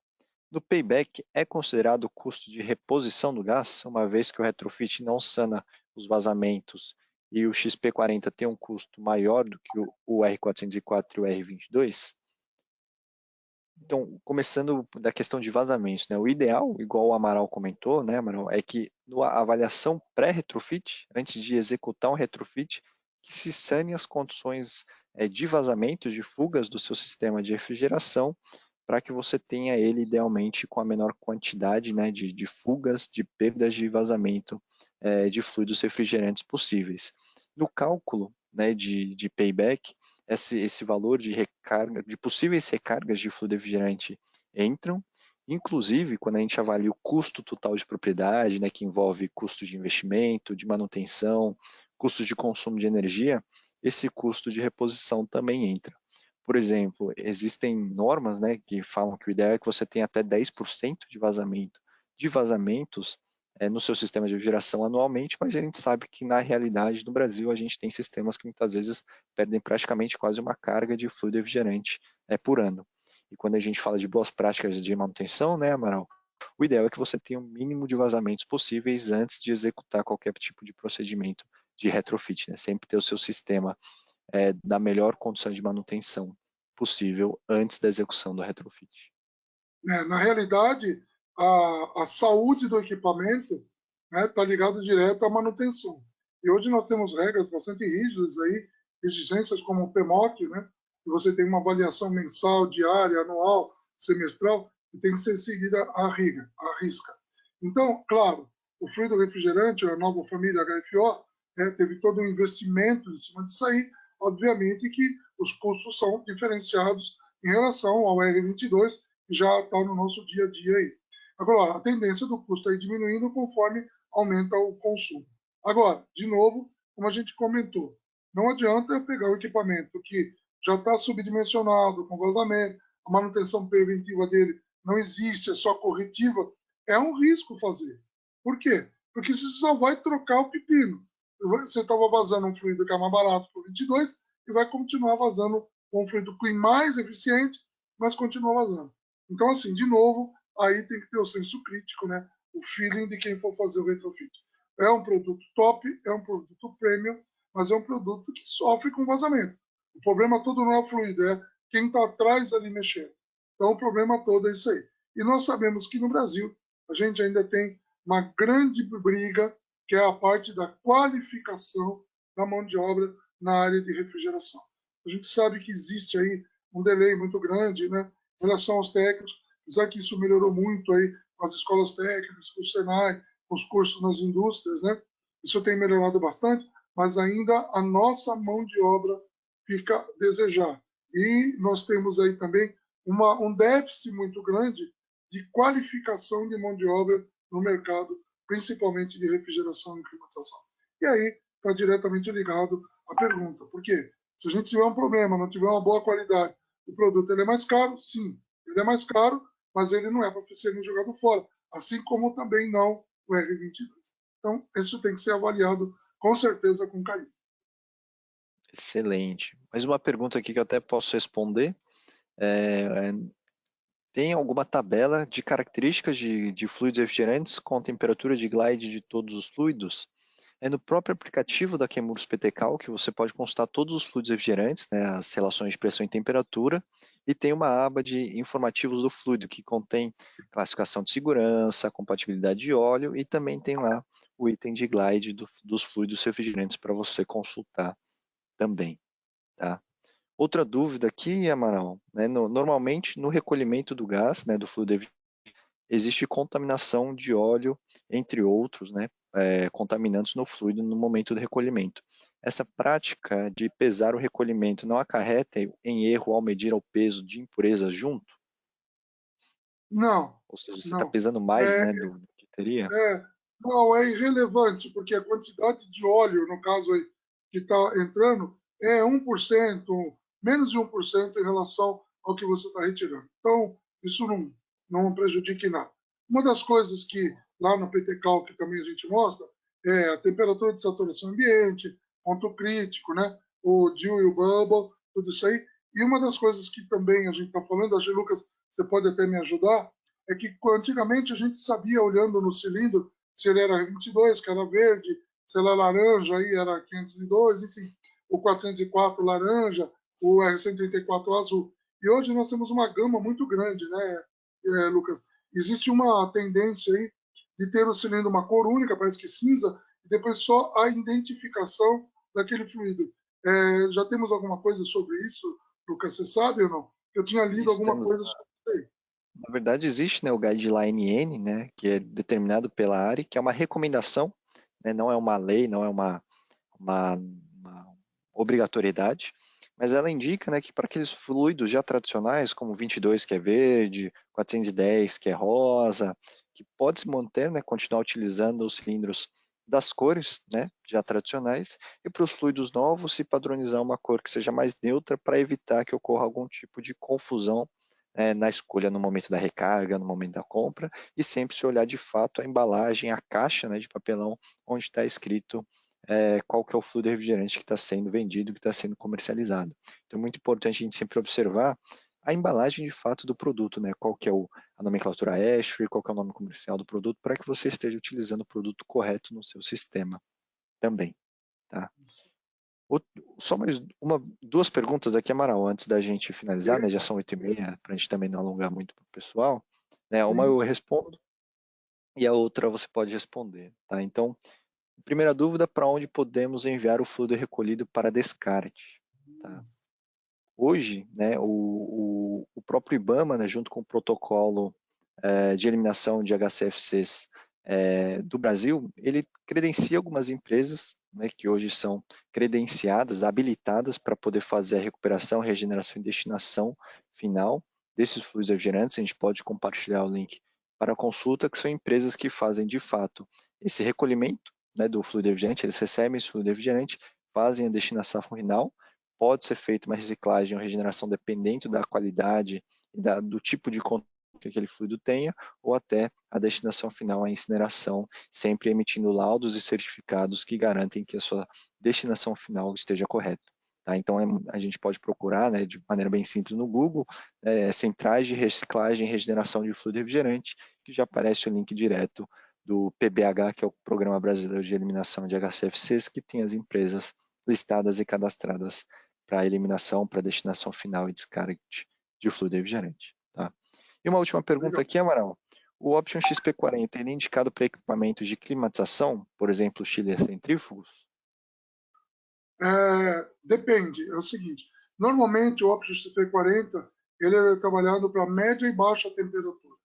A: No payback, é considerado o custo de reposição do gás, uma vez que o retrofit não sana os vazamentos e o XP40 tem um custo maior do que o R404 e o R22? Então, começando da questão de vazamentos, né? O ideal, igual o Amaral comentou, né, Amaral, é que na avaliação pré-retrofit, antes de executar um retrofit, que se sane as condições de vazamentos, de fugas do seu sistema de refrigeração, para que você tenha ele idealmente com a menor quantidade, né, de fugas, de perdas de vazamento de fluidos refrigerantes possíveis. No cálculo, né, de payback, esse valor de recarga, de possíveis recargas de fluido refrigerante entram, inclusive quando a gente avalia o custo total de propriedade, né, que envolve custos de investimento, de manutenção, custos de consumo de energia, esse custo de reposição também entra. Por exemplo, existem normas, né, que falam que o ideal é que você tenha até 10% de vazamento, de vazamentos no seu sistema de geração anualmente, mas a gente sabe que na realidade no Brasil a gente tem sistemas que muitas vezes perdem praticamente quase uma carga de fluido refrigerante por ano. E quando a gente fala de boas práticas de manutenção, né, Amaral, o ideal é que você tenha o mínimo de vazamentos possíveis antes de executar qualquer tipo de procedimento de retrofit, né? Sempre ter o seu sistema da melhor condição de manutenção possível antes da execução do retrofit.
B: Na realidade, a saúde do equipamento está ligado direto à manutenção. E hoje nós temos regras bastante rígidas aí, exigências como o PMOC, né? Que você tem uma avaliação mensal, diária, anual, semestral, que tem que ser seguida à risca. Então, claro, o fluido refrigerante, a nova família HFO, teve todo um investimento em cima disso aí. Obviamente que os custos são diferenciados em relação ao R22, que já está no nosso dia a dia aí. Agora, a tendência do custo é diminuindo conforme aumenta o consumo. Agora, de novo, como a gente comentou, não adianta pegar o equipamento que já está subdimensionado, com vazamento, a manutenção preventiva dele não existe, é só corretiva, é um risco fazer. Por quê? Porque você só vai trocar o pepino. Você estava vazando um fluido que é mais barato por 22 e vai continuar vazando um fluido mais eficiente, mas continua vazando. Então, assim, de novo, aí tem que ter o senso crítico, né? O feeling de quem for fazer o retrofit. É um produto top, é um produto premium, mas é um produto que sofre com vazamento. O problema todo não é o fluido, é quem está atrás ali mexendo. Então, o problema todo é isso aí. E nós sabemos que no Brasil a gente ainda tem uma grande briga, que é a parte da qualificação da mão de obra na área de refrigeração. A gente sabe que existe aí um delay muito grande, né, em relação aos técnicos, apesar que isso melhorou muito aí com as escolas técnicas, com o Senai, com os cursos nas indústrias, né? Isso tem melhorado bastante, mas ainda a nossa mão de obra fica a desejar. E nós temos aí também um déficit muito grande de qualificação de mão de obra no mercado, principalmente de refrigeração e climatização. E aí está diretamente ligado à pergunta, por quê? Se a gente tiver um problema, não tiver uma boa qualidade, o produto ele é mais caro? Sim, ele é mais caro, mas ele não é para ser jogado fora, assim como também não o R22. Então, isso tem que ser avaliado com certeza com carinho.
A: Excelente. Mais uma pergunta aqui que eu até posso responder. Tem alguma tabela de características de fluidos refrigerantes com temperatura de glide de todos os fluidos? É no próprio aplicativo da Chemours PTCal que você pode consultar todos os fluidos refrigerantes, né, as relações de pressão e temperatura, e tem uma aba de informativos do fluido, que contém classificação de segurança, compatibilidade de óleo, e também tem lá o item de glide dos fluidos refrigerantes para você consultar também. Tá? Outra dúvida aqui, Amaral, né, normalmente no recolhimento do gás, né, do fluido, existe contaminação de óleo, entre outros, né, contaminantes no fluido no momento do recolhimento. Essa prática de pesar o recolhimento não acarreta em erro ao medir o peso de impureza junto?
B: Não,
A: Ou seja, você está
B: não.
A: pesando mais,
B: É,
A: né, do que teria?
B: não, é irrelevante, porque a quantidade de óleo, no caso aí, que está entrando, é 1%, menos de 1% em relação ao que você está retirando. Então, isso não prejudica em nada. Uma das coisas que lá no PTCal, que também a gente mostra, é a temperatura de saturação ambiente, ponto crítico, né? O Dill e o Bubble, tudo isso aí. E uma das coisas que também a gente está falando, acho que, Lucas, você pode até me ajudar, é que antigamente a gente sabia, olhando no cilindro, se ele era 22, que era verde, sei lá, laranja aí era 502, enfim, o 404 laranja, o R134 azul. E hoje nós temos uma gama muito grande, né, Lucas? Existe uma tendência aí de ter o cilindro uma cor única, parece que cinza, e depois só a identificação daquele fluido. Já temos alguma coisa sobre isso, Lucas? Você sabe ou não? Eu tinha lido
A: Isso,
B: alguma
A: temos,
B: coisa sobre isso aí.
A: na verdade existe, né, o Guideline N, né, que é determinado pela ARI, que é uma recomendação, né, não é uma lei, não é uma obrigatoriedade, mas ela indica, né, que para aqueles fluidos já tradicionais, como 22 que é verde, 410 que é rosa, que pode se manter, né, continuar utilizando os cilindros das cores, né, já tradicionais, e para os fluidos novos se padronizar uma cor que seja mais neutra para evitar que ocorra algum tipo de confusão na escolha no momento da recarga, no momento da compra, e sempre se olhar de fato a embalagem, a caixa, né, de papelão, onde está escrito qual que é o fluido refrigerante que está sendo vendido, que está sendo comercializado. Então é muito importante a gente sempre observar a embalagem de fato do produto, né? Qual que é a nomenclatura ASHRAE, qual que é o nome comercial do produto, para que você esteja utilizando o produto correto no seu sistema também, tá? Só mais duas perguntas aqui, Amaral, antes da gente finalizar, né? Já são 8h30, para a gente também não alongar muito para o pessoal. Né? Uma
B: Sim.
A: eu respondo e a outra você pode responder, tá? Então, primeira dúvida, para onde podemos enviar o fluido recolhido para descarte? Tá? Hoje, né, o próprio IBAMA, né, junto com o protocolo de eliminação de HCFCs do Brasil, ele credencia algumas empresas, né, que hoje são credenciadas, habilitadas para poder fazer a recuperação, regeneração e destinação final desses fluidos refrigerantes. A gente pode compartilhar o link para a consulta, que são empresas que fazem de fato esse recolhimento, né, do fluido refrigerante, eles recebem esse fluido refrigerante, fazem a destinação final, pode ser feita uma reciclagem ou regeneração dependendo da qualidade e do tipo de conteúdo que aquele fluido tenha, ou até a destinação final, a incineração, sempre emitindo laudos e certificados que garantem que a sua destinação final esteja correta. Tá? Então a gente pode procurar, né, de maneira bem simples no Google, centrais de reciclagem e regeneração de fluido refrigerante, que já aparece o link direto do PBH, que é o Programa Brasileiro de Eliminação de HCFCs, que tem as empresas listadas e cadastradas para eliminação, para destinação final e descarga de fluido refrigerante. Tá? E uma última pergunta
B: Legal.
A: aqui, Amaral. O Option XP40 ele é indicado para equipamentos de climatização, por exemplo, chillers centrífugos?
B: Depende, é o seguinte, normalmente o Optus CP40 ele é trabalhado para média e baixa temperatura.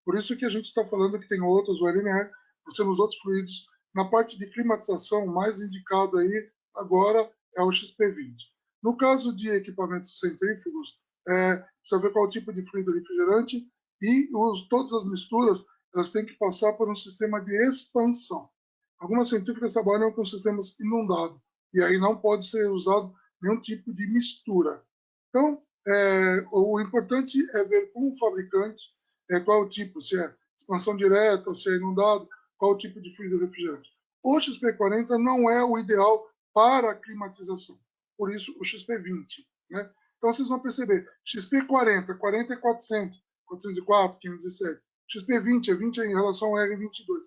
B: Por isso que a gente está falando que tem outros, o LNR, nós temos outros fluidos. Na parte de climatização, o mais indicado aí agora é o XP20. No caso de equipamentos centrífugos, precisa ver qual é o tipo de fluido refrigerante e todas as misturas elas têm que passar por um sistema de expansão. Algumas centrífugas trabalham com sistemas inundados e aí não pode ser usado nenhum tipo de mistura. Então, o importante é ver com o fabricante qual é o tipo, se é expansão direta ou se é inundado, qual é o tipo de fluido refrigerante. O XP40 não é o ideal para a climatização, por isso o XP20. Né? Então vocês vão perceber, XP40, 40 é 400, 404, 507. XP20 é 20 em relação ao R22.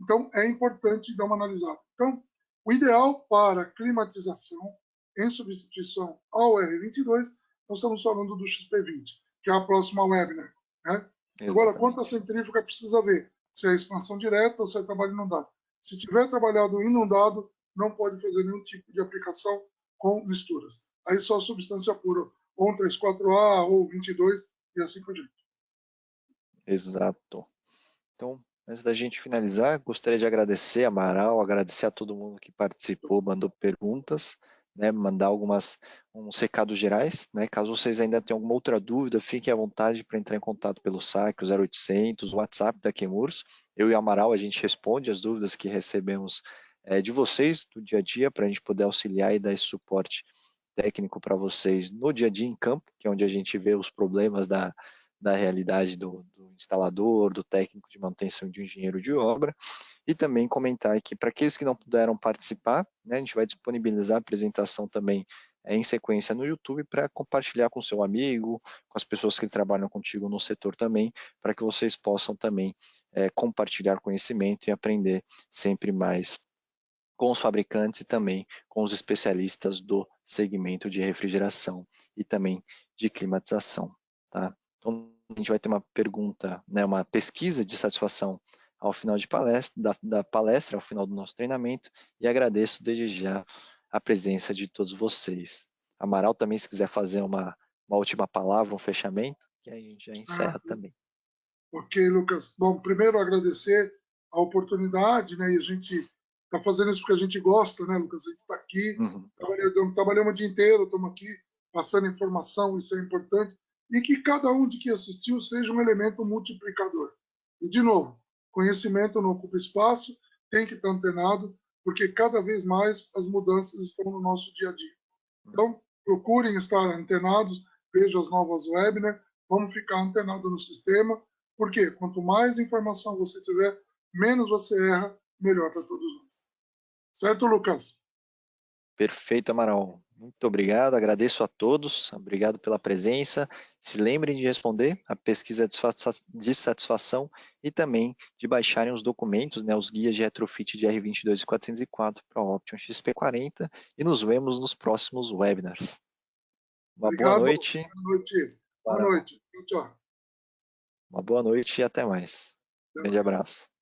B: Então é importante dar uma analisada. Então, o ideal para climatização em substituição ao R22, nós estamos falando do XP20, que é a próxima Webinar. Né? Agora, quanto à
A: Exatamente.
B: centrífuga, precisa ver se é expansão direta ou se é trabalho inundado. Se tiver trabalhado inundado, não pode fazer nenhum tipo de aplicação com misturas. Aí só substância pura, ou 134A ou 22 e assim por diante.
A: Exato. Então, antes da gente finalizar, gostaria de agradecer a Amaral, agradecer a todo mundo que participou, mandou perguntas, né, mandar uns recados gerais, né, caso vocês ainda tenham alguma outra dúvida, fiquem à vontade para entrar em contato pelo saque, o 0800, o WhatsApp da Quemurs. Eu e a Amaral, a gente responde as dúvidas que recebemos de vocês do dia a dia, para a gente poder auxiliar e dar esse suporte técnico para vocês no dia a dia em campo, que é onde a gente vê os problemas da realidade do instalador, do técnico de manutenção e do engenheiro de obra, e também comentar aqui para aqueles que não puderam participar, né, a gente vai disponibilizar a apresentação também em sequência no YouTube para compartilhar com seu amigo, com as pessoas que trabalham contigo no setor também, para que vocês possam também compartilhar conhecimento e aprender sempre mais com os fabricantes e também com os especialistas do segmento de refrigeração e também de climatização, tá? Então, a gente vai ter uma pergunta, né, uma pesquisa de satisfação ao final da palestra, ao final do nosso treinamento, e agradeço desde já a presença de todos vocês. Amaral, também, se quiser fazer uma última palavra, um fechamento, que a gente já encerra
B: Certo.
A: também.
B: Ok, Lucas. Bom, primeiro agradecer a oportunidade, né? E a gente está fazendo isso porque a gente gosta, né, Lucas? A gente está aqui,
A: Uhum.
B: trabalhamos o dia inteiro, estamos aqui passando informação, isso é importante. E que cada um de que assistiu seja um elemento multiplicador. E, de novo, conhecimento não ocupa espaço, tem que estar antenado, porque cada vez mais as mudanças estão no nosso dia a dia. Então, procurem estar antenados, vejam as novas webinars, vamos ficar antenado no sistema, porque quanto mais informação você tiver, menos você erra, melhor para todos nós. Certo, Lucas?
A: Perfeito, Amaral. Muito obrigado, agradeço a todos, obrigado pela presença. Se lembrem de responder a pesquisa de satisfação e também de baixarem os documentos, né, os guias de retrofit de R22 e 404 para o Option XP40 e nos vemos nos próximos webinars. Uma boa
B: Obrigado.
A: noite,
B: Boa noite. Boa
A: Amaral.
B: noite. Tchau, tchau.
A: Uma boa noite e até mais.
B: Até
A: Grande
B: mais.
A: abraço.